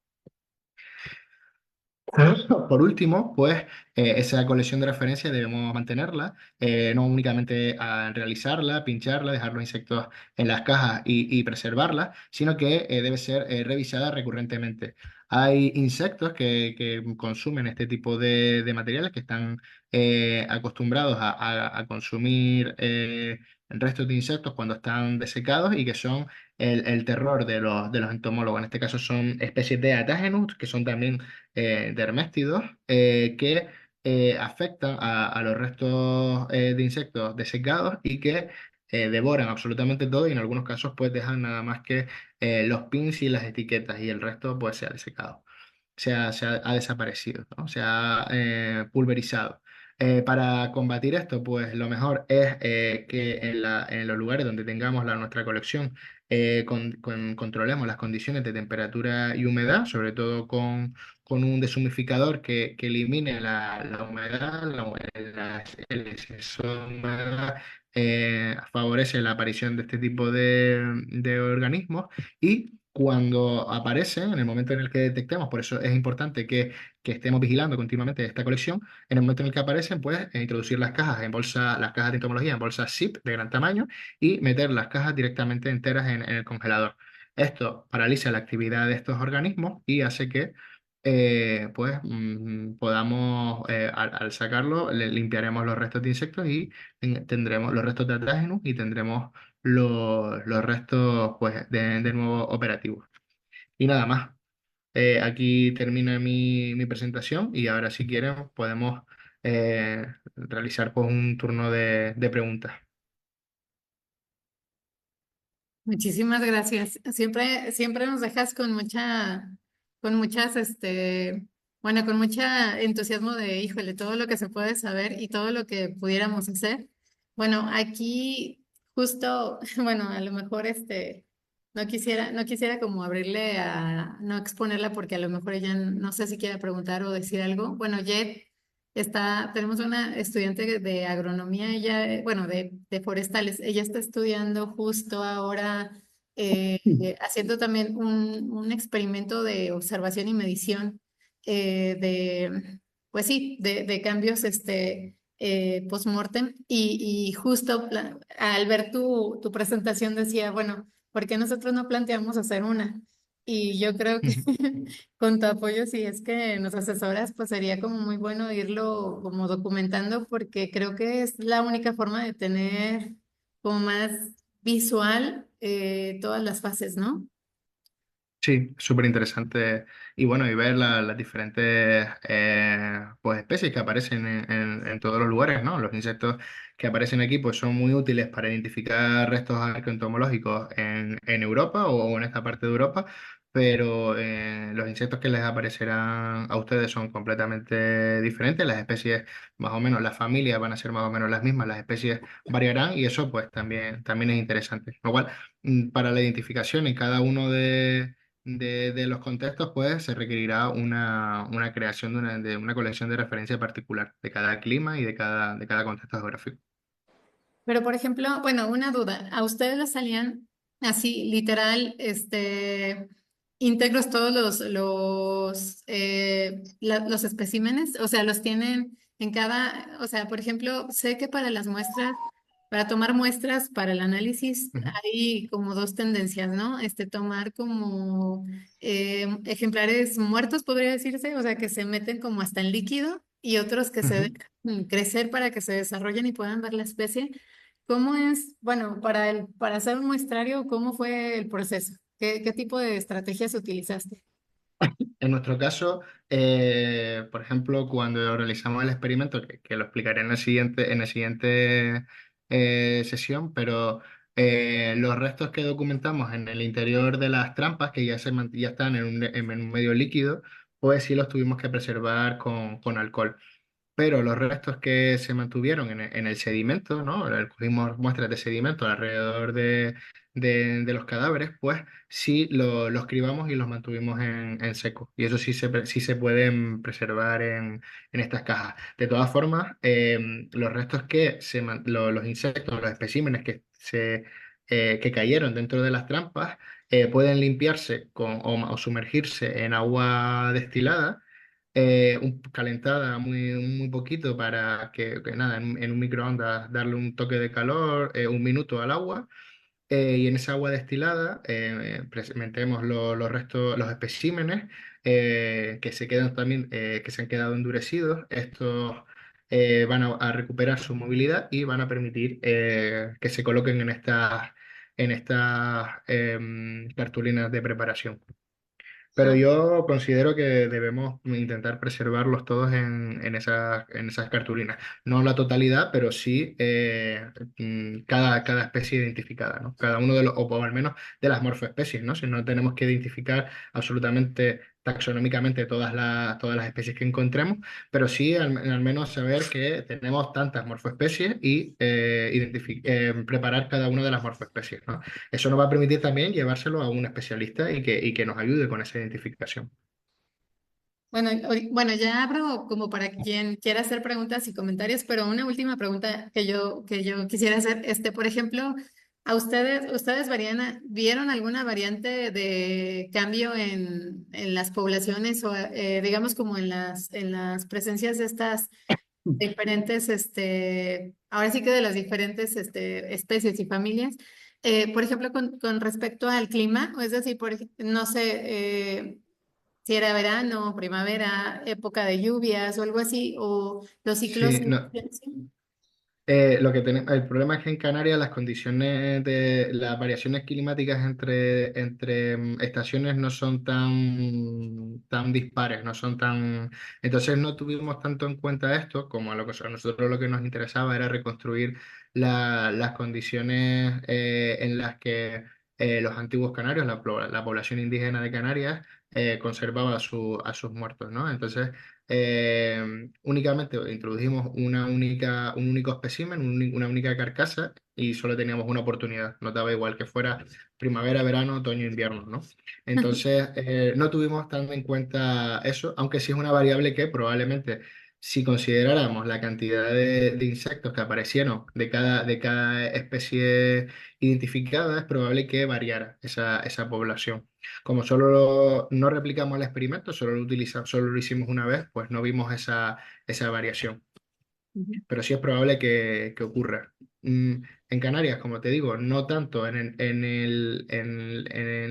Por último, pues esa colección de referencia debemos mantenerla, no únicamente al realizarla, pincharla, dejar los insectos en las cajas y preservarla, sino que debe ser revisada recurrentemente. Hay insectos que consumen este tipo de materiales, que están acostumbrados a consumir restos de insectos cuando están desecados y que son el terror de los entomólogos. En este caso son especies de Atagenus, que son también derméstidos que afectan a los restos de insectos desecados y que devoran absolutamente todo y en algunos casos pues dejan nada más que los pins y las etiquetas y el resto pues se ha desecado, ha desaparecido, ¿no? Se ha pulverizado. Para combatir esto, pues lo mejor es que en los lugares donde tengamos nuestra colección controlemos las condiciones de temperatura y humedad, sobre todo con un deshumificador que elimine la humedad, el exceso de humedad favorece la aparición de este tipo de organismos y cuando aparecen, en el momento en el que detectemos, por eso es importante que estemos vigilando continuamente esta colección, en el momento en el que aparecen, pues introducir las cajas las cajas de entomología en bolsas zip de gran tamaño y meter las cajas directamente enteras en el congelador. Esto paraliza la actividad de estos organismos y hace que podamos, al sacarlo, limpiaremos los restos de insectos y tendremos los restos de Atragenus y tendremos los restos pues, de nuevo operativos. Y nada más. Aquí termina mi presentación y ahora si quieren podemos realizar pues, un turno de preguntas. Muchísimas gracias. Siempre nos dejas con muchas, bueno, con mucha entusiasmo de, híjole, todo lo que se puede saber y todo lo que pudiéramos hacer. Bueno, aquí justo, bueno, a lo mejor no quisiera como abrirle no exponerla porque a lo mejor ella no sé si quiere preguntar o decir algo. Bueno, Jet tenemos una estudiante de agronomía, ella, bueno, de forestales, ella está estudiando justo ahora, haciendo también un experimento de observación y medición pues sí, de cambios post-mortem y justo al ver tu presentación decía, bueno, ¿por qué nosotros no planteamos hacer una? Y yo creo que con tu apoyo, si es que nos asesoras, pues sería como muy bueno irlo como documentando, porque creo que es la única forma de tener como más visual todas las fases, ¿no? Sí, súper interesante. Y bueno, y ver las diferentes pues especies que aparecen en todos los lugares, ¿no? Los insectos que aparecen aquí pues son muy útiles para identificar restos arqueoentomológicos en Europa o en esta parte de Europa, pero los insectos que les aparecerán a ustedes son completamente diferentes. Las especies, más o menos, las familias van a ser más o menos las mismas, las especies variarán y eso pues también es interesante. Lo cual, para la identificación en cada uno de los contextos, pues se requerirá una creación de una colección de referencia particular de cada clima y de cada contexto geográfico. Pero, por ejemplo, bueno, una duda, ¿a ustedes les salían así, literal, íntegros todos los especímenes? O sea, los tienen en cada, o sea, por ejemplo, sé que para las muestras, para tomar muestras para el análisis, Ujú, hay como dos tendencias, ¿no? Tomar como ejemplares muertos, podría decirse, o sea, que se meten como hasta en líquido y otros que se ujú. dejan crecer para que se desarrollen y puedan ver la especie. ¿Cómo es, bueno, para hacer un muestrario, cómo fue el proceso? ¿Qué tipo de estrategias utilizaste? En nuestro caso, por ejemplo, cuando realizamos el experimento, que lo explicaré en la siguiente sesión, pero los restos que documentamos en el interior de las trampas, que ya están en un medio líquido, pues sí los tuvimos que preservar con alcohol. Pero los restos que se mantuvieron en el sedimento, ¿no? Cogimos muestras de sedimento alrededor de los cadáveres, pues sí los cribamos y los mantuvimos en seco. Y eso sí se pueden preservar en estas cajas. De todas formas, los restos los insectos, los especímenes que cayeron dentro de las trampas, pueden limpiarse o sumergirse en agua destilada, calentada muy poquito para que nada, en un microondas darle un toque de calor, 1 minuto al agua, y en esa agua destilada metemos los restos, los especímenes que se quedan también, que se han quedado endurecidos. Estos van a recuperar su movilidad y van a permitir que se coloquen en estas cartulinas de preparación. Pero yo considero que debemos intentar preservarlos todos en esas cartulinas. No la totalidad, pero sí cada especie identificada, ¿no? Cada uno o al menos de las morfoespecies, ¿no? Si no tenemos que identificar absolutamente taxonómicamente todas las especies que encontremos, pero sí al menos saber que tenemos tantas morfoespecies y preparar cada una de las morfoespecies, ¿no? Eso nos va a permitir también llevárselo a un especialista y que nos ayude con esa identificación. Bueno, bueno, ya abro como para quien quiera hacer preguntas y comentarios, pero una última pregunta que yo quisiera hacer, por ejemplo, ¿ustedes vieron alguna variante de cambio en las poblaciones o digamos como en las presencias de estas diferentes, ahora sí que de las diferentes especies y familias? Por ejemplo, con respecto al clima, es decir, no sé, si era verano, primavera, época de lluvias o algo así, o los ciclos. Sí, no, el problema es que en Canarias las variaciones climáticas entre estaciones no son tan dispares, no son tan. Entonces no tuvimos tanto en cuenta esto como a nosotros lo que nos interesaba era reconstruir las condiciones en las que los antiguos canarios, la población indígena de Canarias, conservaba a sus muertos, ¿no? Entonces, únicamente introdujimos un único espécimen, una única carcasa y solo teníamos una oportunidad. Nos daba igual que fuera primavera, verano, otoño, invierno, ¿no? Entonces, no tuvimos tan en cuenta eso, aunque sí es una variable que probablemente, si consideráramos la cantidad de insectos que aparecieron de cada especie identificada, es probable que variara esa población. Como no replicamos el experimento, solo lo hicimos una vez, pues no vimos esa variación. Ujú. Pero sí es probable que ocurra. En Canarias, como te digo, no tanto en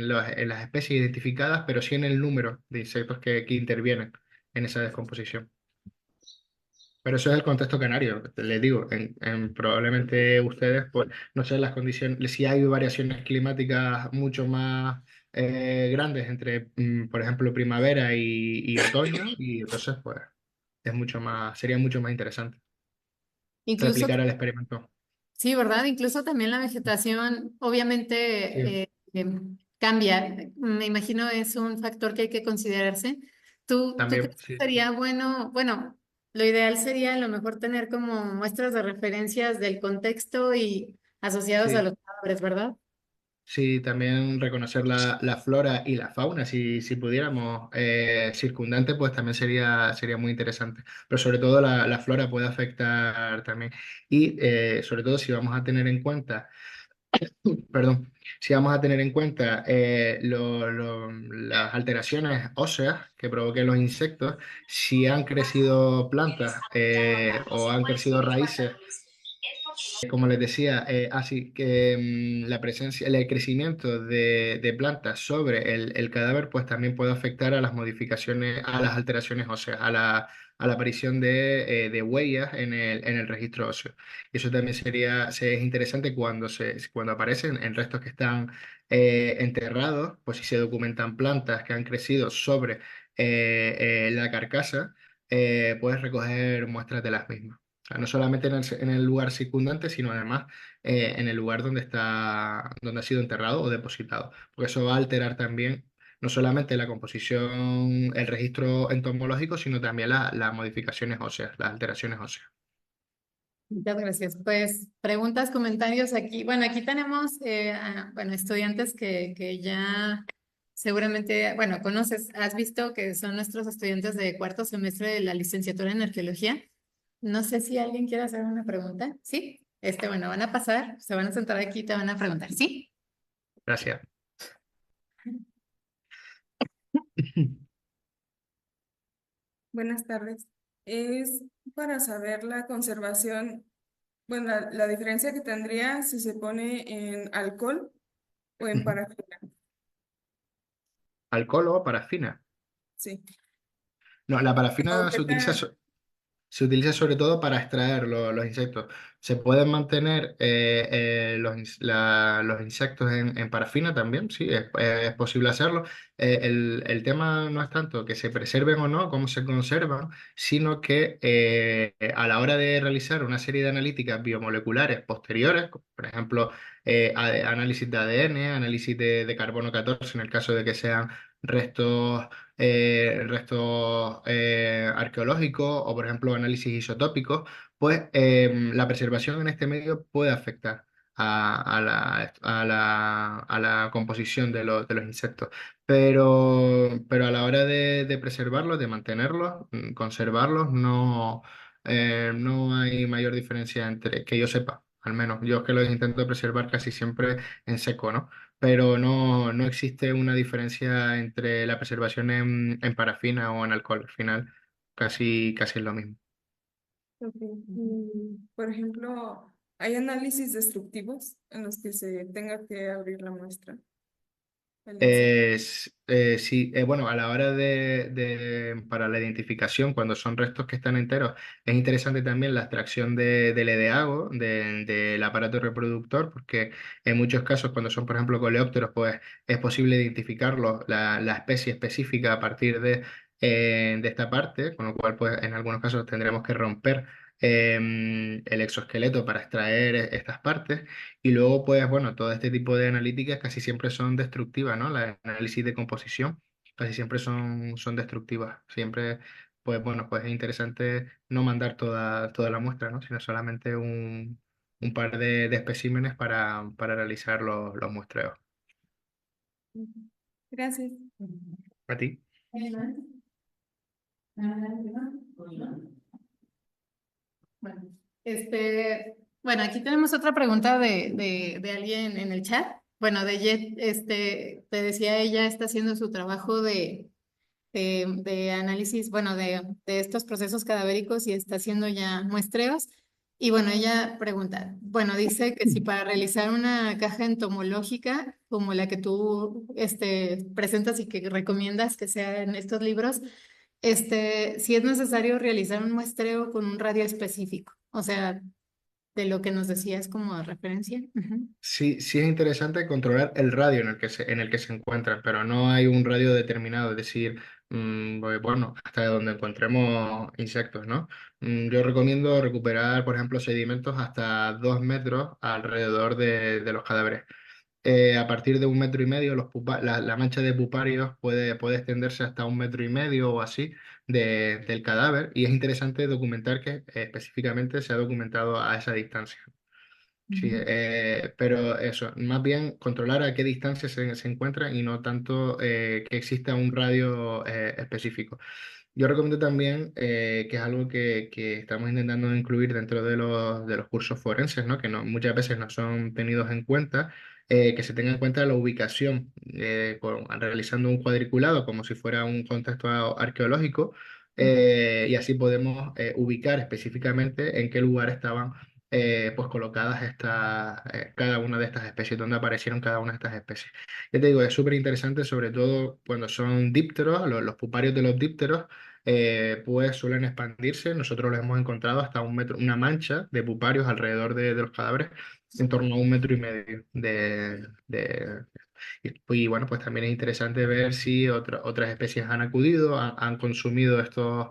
las especies identificadas, pero sí en el número de insectos que intervienen en esa descomposición. Pero eso es el contexto canario, les digo, probablemente ustedes, pues, no sé, las condiciones, si hay variaciones climáticas mucho más grandes entre, por ejemplo, primavera y otoño, y entonces, pues, sería mucho más interesante Incluso, replicar el experimento. sí, ¿verdad? Incluso también la vegetación, Sí, obviamente, cambia. Me imagino es un factor que hay que considerarse. ¿Tú también, crees que sí, sería bueno? Bueno, lo ideal sería a lo mejor tener como muestras de referencias del contexto y asociados a sí. los árboles, ¿verdad? Sí, también reconocer la flora y la fauna, si pudiéramos, circundante, pues también sería muy interesante. Pero sobre todo la flora puede afectar también. Y sobre todo si vamos a tener en cuenta, perdón, si vamos a tener en cuenta las alteraciones óseas que provoquen los insectos, si han crecido plantas o han crecido raíces como les decía, así que la presencia, el crecimiento de plantas sobre el cadáver, pues también puede afectar a las modificaciones, a las alteraciones óseas, a la aparición de huellas en el registro óseo. Y eso también es interesante cuando aparecen en restos que están enterrados, pues si se documentan plantas que han crecido sobre la carcasa, puedes recoger muestras de las mismas sea, no solamente en el lugar circundante, sino además en el lugar donde ha sido enterrado o depositado, porque eso va a alterar también no solamente la composición, el registro entomológico, sino también las modificaciones óseas, las alteraciones óseas. Muchas gracias. Pues preguntas, comentarios aquí. Bueno, aquí tenemos, bueno, estudiantes que ya seguramente, bueno, conoces, has visto que son nuestros estudiantes de cuarto semestre de la licenciatura en arqueología. No sé si alguien quiere hacer una pregunta. ¿Sí? Bueno, van a pasar, se van a sentar aquí y te van a preguntar. ¿Sí? Gracias. Buenas tardes. Es para saber la conservación, bueno, la diferencia que tendría si se pone en alcohol o en parafina. ¿Alcohol o parafina? Sí. No, la ¿O parafina qué tan? se utiliza sobre todo para extraer los insectos. Se pueden mantener los insectos en parafina también, sí, es posible hacerlo. El tema no es tanto que se preserven o no, cómo se conservan, sino que a la hora de realizar una serie de analíticas biomoleculares posteriores, como por ejemplo, análisis de ADN, análisis de carbono 14 en el caso de que sean restos arqueológicos o, por ejemplo, análisis isotópicos, pues la preservación en este medio puede afectar a la composición de los insectos. Pero a la hora de preservarlos, de mantenerlos, conservarlos, no hay mayor diferencia entre que yo sepa. Al menos yo es que los intento preservar casi siempre en seco, ¿no? Pero no existe una diferencia entre la preservación en parafina o en alcohol. Al final, casi es lo mismo. Ok. Por ejemplo, ¿hay análisis destructivos en los que se tenga que abrir la muestra, el insecto? Sí, bueno, a la hora para la identificación, cuando son restos que están enteros, es interesante también la extracción del EDAGO, del aparato reproductor, porque en muchos casos, cuando son, por ejemplo, coleópteros, pues es posible identificarlos, la especie específica a partir de esta parte, con lo cual, pues en algunos casos tendremos que romper el exoesqueleto para extraer estas partes. Y luego, pues bueno, todo este tipo de analíticas casi siempre son destructivas, ¿no? La análisis de composición casi siempre son destructivas. Siempre, pues bueno, pues es interesante no mandar toda la muestra, ¿no? Sino solamente un par de especímenes para realizar los muestreos. Gracias. ¿A ti? Bueno, bueno, aquí tenemos otra pregunta de alguien en el chat. Bueno, de Jet, te decía, ella está haciendo su trabajo de análisis, bueno, de estos procesos cadavéricos y está haciendo ya muestreos. Y bueno, ella pregunta, bueno, dice que si para realizar una caja entomológica como la que tú presentas y que recomiendas que sea en estos libros, si es necesario realizar un muestreo con un radio específico, o sea, de lo que nos decías como referencia. Ujú. Sí, sí es interesante controlar el radio en el que se encuentran, pero no hay un radio determinado, es decir, pues, bueno, hasta donde encontremos insectos, ¿no? Yo recomiendo recuperar, por ejemplo, sedimentos hasta 2 metros alrededor de los cadáveres. A partir de 1,5 metros, la mancha de puparios puede extenderse hasta 1,5 metros o así del cadáver, y es interesante documentar que específicamente se ha documentado a esa distancia. Sí, Ujú. pero eso, más bien controlar a qué distancia se encuentran y no tanto que exista un radio específico. Yo recomiendo también, que es algo que estamos intentando incluir dentro de los cursos forenses, ¿no? Que muchas veces no son tenidos en cuenta, que se tenga en cuenta la ubicación, realizando un cuadriculado como si fuera un contexto arqueológico, y así podemos ubicar específicamente en qué lugar estaban pues colocadas cada una de estas especies, donde aparecieron cada una de estas especies. Ya te digo, es súper interesante, sobre todo cuando son dípteros, los puparios de los dípteros, pues suelen expandirse. Nosotros los hemos encontrado hasta 1 metro, una mancha de puparios alrededor de los cadáveres, en torno a 1,5 metros y bueno, pues también es interesante ver si otras especies han acudido, han consumido estos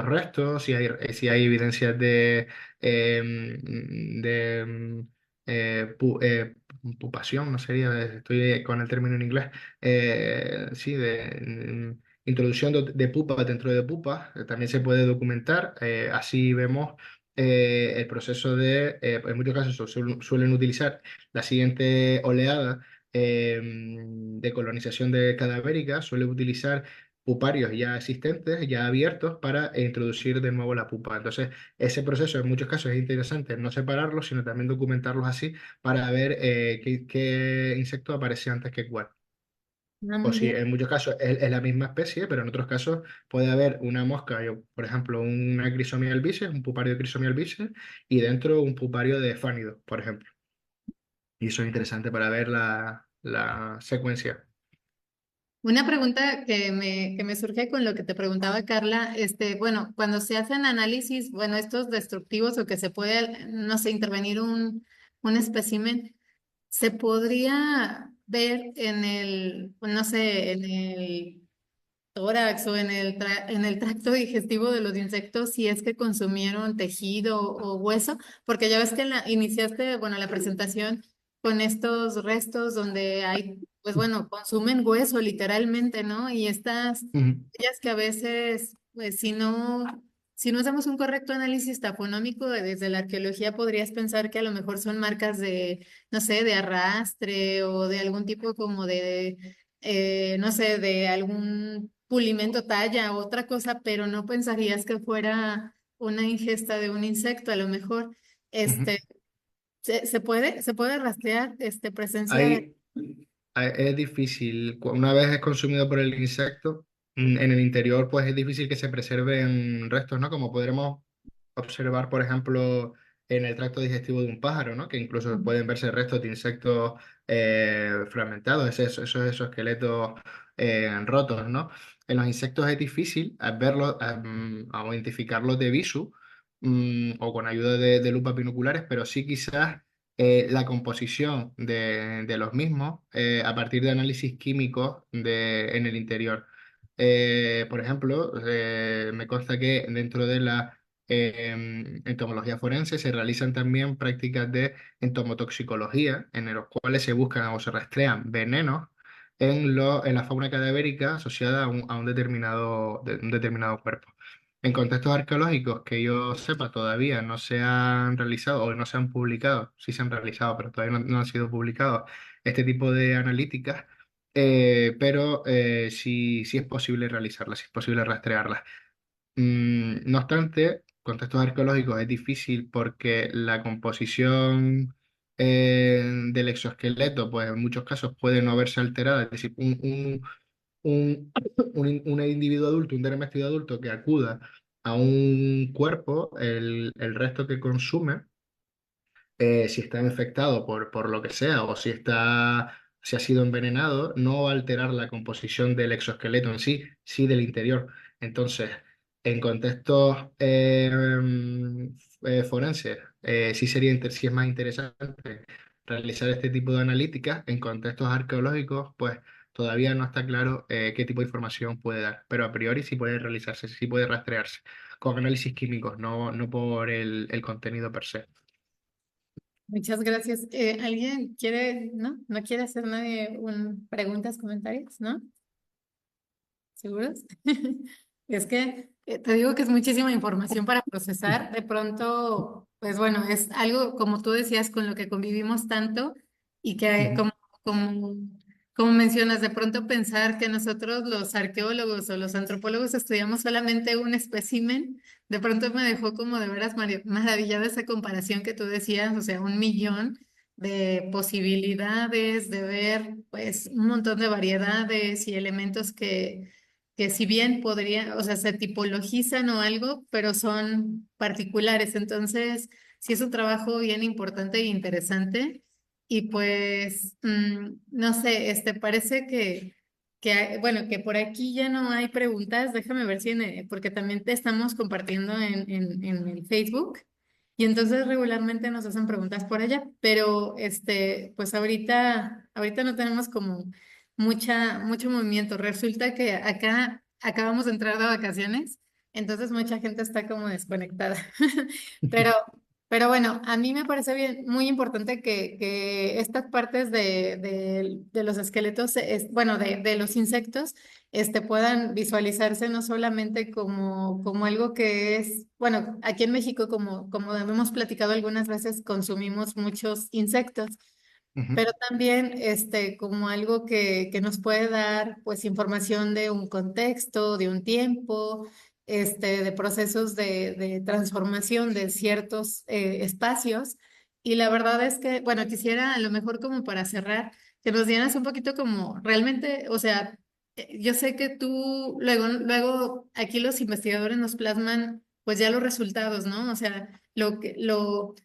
restos, si hay evidencias de pupación, no sería, estoy con el término en inglés, sí, introducción de pupas dentro de pupas, también se puede documentar. Así vemos el proceso en muchos casos suelen utilizar la siguiente oleada de colonización de cadavérica, suele utilizar puparios ya existentes, ya abiertos, para introducir de nuevo la pupa. Entonces, ese proceso en muchos casos es interesante no separarlos, sino también documentarlos así para ver qué insecto aparece antes que cuál. Ah, O muy si bien. en muchos casos es la misma especie, pero en otros casos puede haber una mosca, por ejemplo, una Crisomia albicis, un pupario de Crisomia albicis, y dentro un pupario de Fánido, por ejemplo. Y eso es interesante para ver la secuencia. Una pregunta que me surge con lo que te preguntaba Carla, bueno, cuando se hacen análisis, bueno, estos destructivos o que se puede, no sé, intervenir un espécimen, se podría ver en el, pues, no sé, en el tórax o en el tracto digestivo de los insectos si es que consumieron tejido o hueso, porque ya ves que iniciaste, bueno, la presentación con estos restos donde hay, pues bueno, consumen hueso literalmente, ¿no? Y estas Ujú, ellas que a veces, pues si no hacemos un correcto análisis tafonómico desde la arqueología, podrías pensar que a lo mejor son marcas de, no sé, de arrastre o de algún tipo como no sé, de algún pulimento talla, otra cosa, pero no pensarías que fuera una ingesta de un insecto, a lo mejor, ujú. este, se puede rastrear, presencia de... Ahí, es difícil. Una vez es consumido por el insecto, en el interior, pues es difícil que se preserven restos, ¿no? Como podremos observar, por ejemplo, en el tracto digestivo de un pájaro, ¿no? Que incluso pueden verse restos de insectos fragmentados, esos esqueletos rotos, ¿no? En los insectos es difícil verlos, a identificarlos de visu, o con ayuda de lupas binoculares, pero sí quizás la composición de los mismos, a partir de análisis químicos en el interior. Por ejemplo, me consta que dentro de la En entomología forense se realizan también prácticas de entomotoxicología, en los cuales se buscan o se rastrean venenos en la fauna cadavérica asociada a un determinado cuerpo. En contextos arqueológicos que yo sepa todavía no se han realizado o no se han publicado, sí se han realizado, pero todavía no han sido publicados este tipo de analíticas, pero sí es posible realizarlas, sí es posible rastrearlas. No obstante, contextos arqueológicos es difícil porque la composición del exoesqueleto, pues en muchos casos puede no verse alterada, es decir, un, un individuo adulto, un dermestio adulto que acuda a un cuerpo, el resto que consume, si está infectado por lo que sea o si ha sido envenenado, no va a alterar la composición del exoesqueleto en sí, sí del interior. Entonces, en contextos forenses, sí es más interesante realizar este tipo de analíticas. En contextos arqueológicos, pues todavía no está claro qué tipo de información puede dar, pero a priori sí puede realizarse, sí puede rastrearse con análisis químicos, no por el contenido per se. Muchas gracias. ¿Alguien quiere, no? ¿No quiere hacer nadie preguntas, comentarios? ¿No? ¿Seguros? Es que te digo que es muchísima información para procesar. De pronto, pues bueno, es algo, como tú decías, con lo que convivimos tanto y que Ujú. como, como mencionas, de pronto pensar que nosotros los arqueólogos o los antropólogos estudiamos solamente un espécimen, de pronto me dejó como de veras maravillada esa comparación que tú decías, o sea, 1 millón de posibilidades, de ver pues un montón de variedades y elementos que si bien podría, o sea, se tipologizan o algo, pero son particulares. Entonces, sí es un trabajo bien importante e interesante. Y pues, no sé, parece bueno, que por aquí ya no hay preguntas. Déjame ver si porque también te estamos compartiendo en el Facebook. Y entonces regularmente nos hacen preguntas por allá, pero pues ahorita no tenemos como mucho movimiento. Resulta que acá acabamos de entrar de vacaciones, entonces mucha gente está como desconectada. Pero, pero bueno, a mí me parece bien, muy importante que estas partes de los esqueletos, bueno, de los insectos, puedan visualizarse no solamente como algo que es, bueno, aquí en México, como hemos platicado algunas veces, consumimos muchos insectos, Ujú. pero también como algo que nos puede dar pues información de un contexto, de un tiempo, de procesos de transformación de ciertos espacios. Y la verdad es que, bueno, quisiera a lo mejor como para cerrar, que nos dieras un poquito como realmente, o sea, yo sé que tú luego aquí los investigadores nos plasman pues ya los resultados, ¿no? O sea,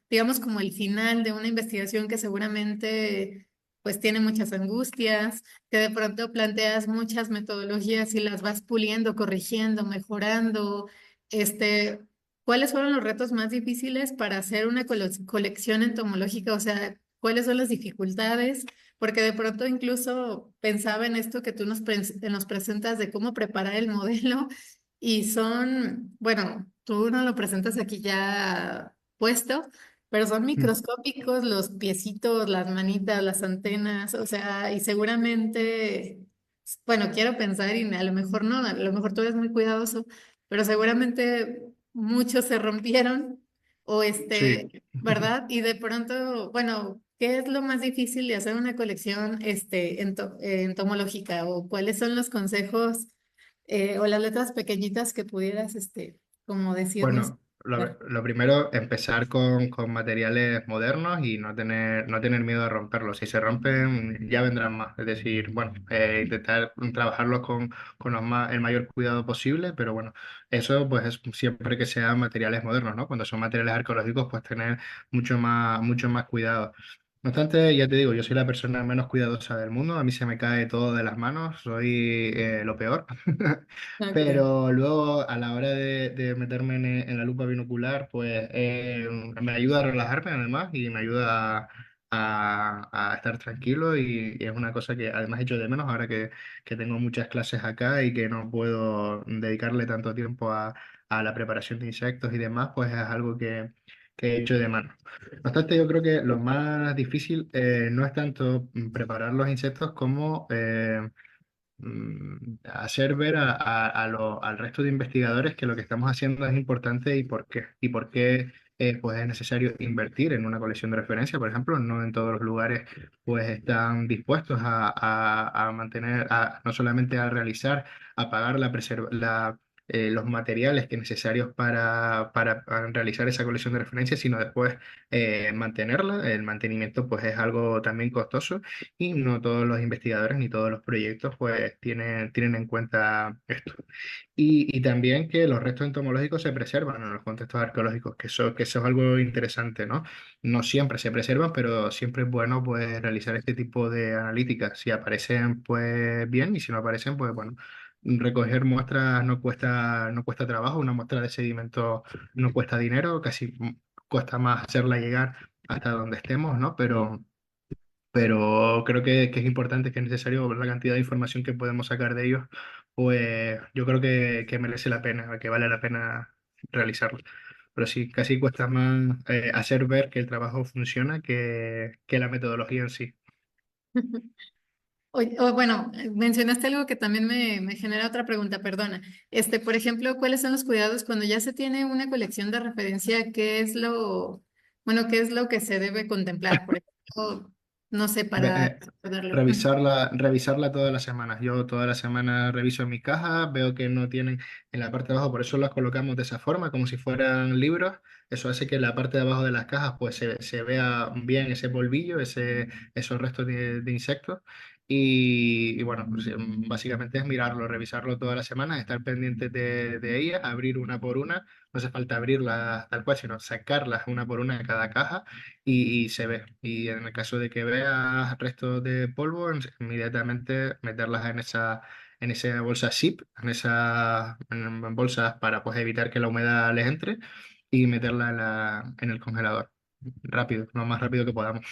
digamos como el final de una investigación que seguramente pues tiene muchas angustias, que de pronto planteas muchas metodologías y las vas puliendo, corrigiendo, mejorando. Este, ¿Cuáles fueron los retos más difíciles para hacer una colección entomológica? O sea, ¿cuáles son las dificultades? Porque de pronto incluso pensaba en esto que tú nos presentas de cómo preparar el modelo y bueno, tú no lo presentas aquí ya puesto, pero son microscópicos los piecitos, las manitas, las antenas, o sea, y seguramente, bueno, quiero pensar y a lo mejor no, a lo mejor tú eres muy cuidadoso, pero seguramente muchos se rompieron o Sí. ¿verdad? Y de pronto, bueno, ¿qué es lo más difícil de hacer una colección entomológica o cuáles son los consejos o las letras pequeñitas que pudieras como decirnos? Bueno, lo primero, empezar con materiales modernos y no tener miedo a romperlos. Si se rompen, ya vendrán más. Es decir, bueno, intentar trabajarlos con el mayor cuidado posible, pero bueno, eso pues es siempre que sean materiales modernos, ¿no? Cuando son materiales arqueológicos, pues tener mucho más cuidado. No obstante, ya te digo, yo soy la persona menos cuidadosa del mundo, a mí se me cae todo de las manos, soy lo peor. Ok. Pero luego a la hora de meterme en la lupa binocular, pues me ayuda a relajarme además y me ayuda a estar tranquilo y es una cosa que además echo de menos ahora que tengo muchas clases acá y que no puedo dedicarle tanto tiempo a la preparación de insectos y demás, pues es algo que he hecho de mano. No obstante, yo creo que lo más difícil no es tanto preparar los insectos como hacer ver al resto de investigadores que lo que estamos haciendo es importante y por qué pues es necesario invertir en una colección de referencia, por ejemplo. No en todos los lugares pues están dispuestos a mantener, no solamente a realizar, a pagar los materiales que necesarios para realizar esa colección de referencias, sino después mantenerla. El mantenimiento pues es algo también costoso y no todos los investigadores ni todos los proyectos pues tienen en cuenta esto. Y también que los restos entomológicos se preservan en los contextos arqueológicos, que eso es algo interesante, ¿no? No siempre se preservan, pero siempre es bueno pues realizar este tipo de analíticas. Si aparecen, pues bien, y si no aparecen, pues bueno. Recoger muestras no cuesta trabajo, una muestra de sedimento no cuesta dinero, casi cuesta más hacerla llegar hasta donde estemos, ¿no? Pero creo que es importante, que es necesario la cantidad de información que podemos sacar de ellos, pues yo creo que merece la pena, que vale la pena realizarlo. Pero sí, casi cuesta más hacer ver que el trabajo funciona que la metodología en sí. Bueno, mencionaste algo que también me genera otra pregunta, perdona. Por ejemplo, ¿cuáles son los cuidados cuando ya se tiene una colección de referencia? Bueno, qué es lo que se debe contemplar? Por ejemplo, no sé, Ve- para eh, recordarlo. revisarla todas las semanas. Yo todas las semanas reviso mi caja, veo que no tienen en la parte de abajo, por eso las colocamos de esa forma, como si fueran libros. Eso hace que en la parte de abajo de las cajas pues se vea bien ese polvillo, esos restos de insectos. Y bueno, pues, básicamente es mirarlo, revisarlo todas las semanas, estar pendientes de ellas, abrir una por una. No hace falta abrirlas tal cual, sino sacarlas una por una de cada caja y se ve. Y en el caso de que veas restos de polvo, inmediatamente meterlas en esa bolsa zip, en bolsas para pues, evitar que la humedad les entre y meterla en el congelador. Rápido, lo más rápido que podamos.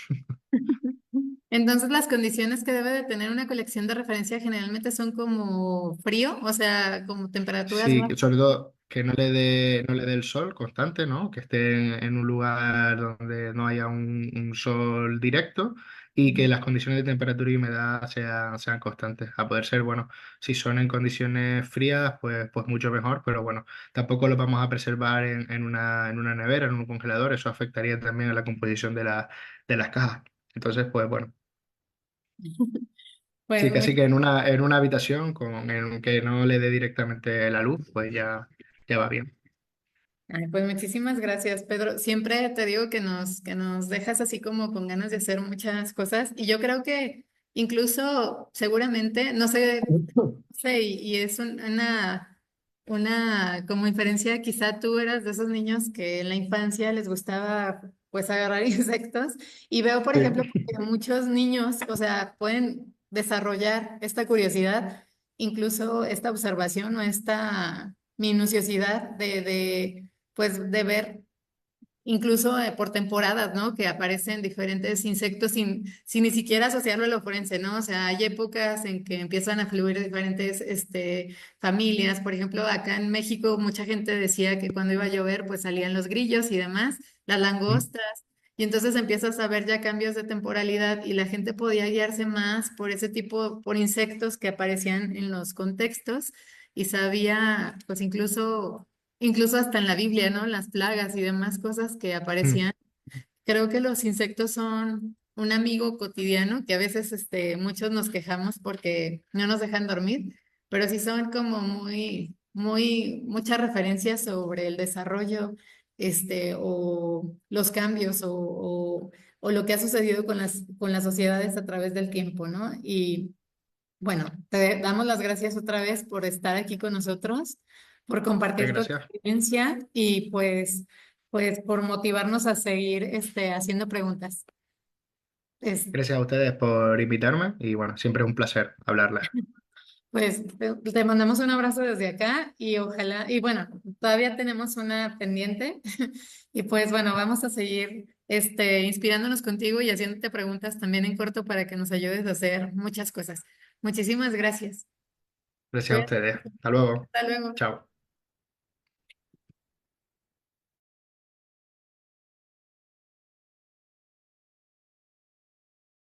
Entonces, las condiciones que debe de tener una colección de referencia generalmente son como frío, o sea, como temperaturas Sí, más. sobre todo que no le dé el sol constante, ¿no? Que esté en un lugar donde no haya un sol directo y que las condiciones de temperatura y humedad sean constantes. A poder ser, bueno, si son en condiciones frías, pues mucho mejor, pero bueno, tampoco lo vamos a preservar en una nevera, en un congelador. Eso afectaría también a la composición de las cajas. Entonces, pues bueno. Pues, Sí, casi que en una habitación en que no le dé directamente la luz, pues ya va bien. ay, pues muchísimas gracias, Pedro. Siempre te digo que nos dejas así como con ganas de hacer muchas cosas. Y yo creo que incluso seguramente, no sé, y es una como inferencia, quizá tú eras de esos niños que en la infancia les gustaba pues agarrar insectos. Y veo, por ejemplo, Sí. que muchos niños, o sea, pueden desarrollar esta curiosidad, incluso esta observación o esta minuciosidad pues de ver incluso por temporadas, ¿no? Que aparecen diferentes insectos sin ni siquiera asociarlo a lo forense, ¿no? O sea, hay épocas en que empiezan a fluir diferentes familias. Por ejemplo, acá en México mucha gente decía que cuando iba a llover pues salían los grillos y demás, las langostas. Y entonces empiezas a ver ya cambios de temporalidad y la gente podía guiarse más por ese tipo, por insectos que aparecían en los contextos y sabía, pues incluso hasta en la Biblia, ¿no? Las plagas y demás cosas que Mm. aparecían. Creo que los insectos son un amigo cotidiano que a veces muchos nos quejamos porque no nos dejan dormir, pero sí son como muchas referencias sobre el desarrollo, o los cambios o lo que ha sucedido con las sociedades a través del tiempo, ¿no? Y bueno, te damos las gracias otra vez por estar aquí con nosotros, por Muchas compartir tu gracias. experiencia y pues por motivarnos a seguir haciendo preguntas. Es, Gracias a ustedes por invitarme y bueno, siempre es un placer hablarles. pues te mandamos un abrazo desde acá y ojalá, y bueno, todavía tenemos una pendiente y pues bueno, vamos a seguir inspirándonos contigo y haciéndote preguntas también en corto para que nos ayudes a hacer muchas cosas. Muchísimas gracias. Gracias a Cuídate, ustedes. Hasta luego. hasta luego. Chao.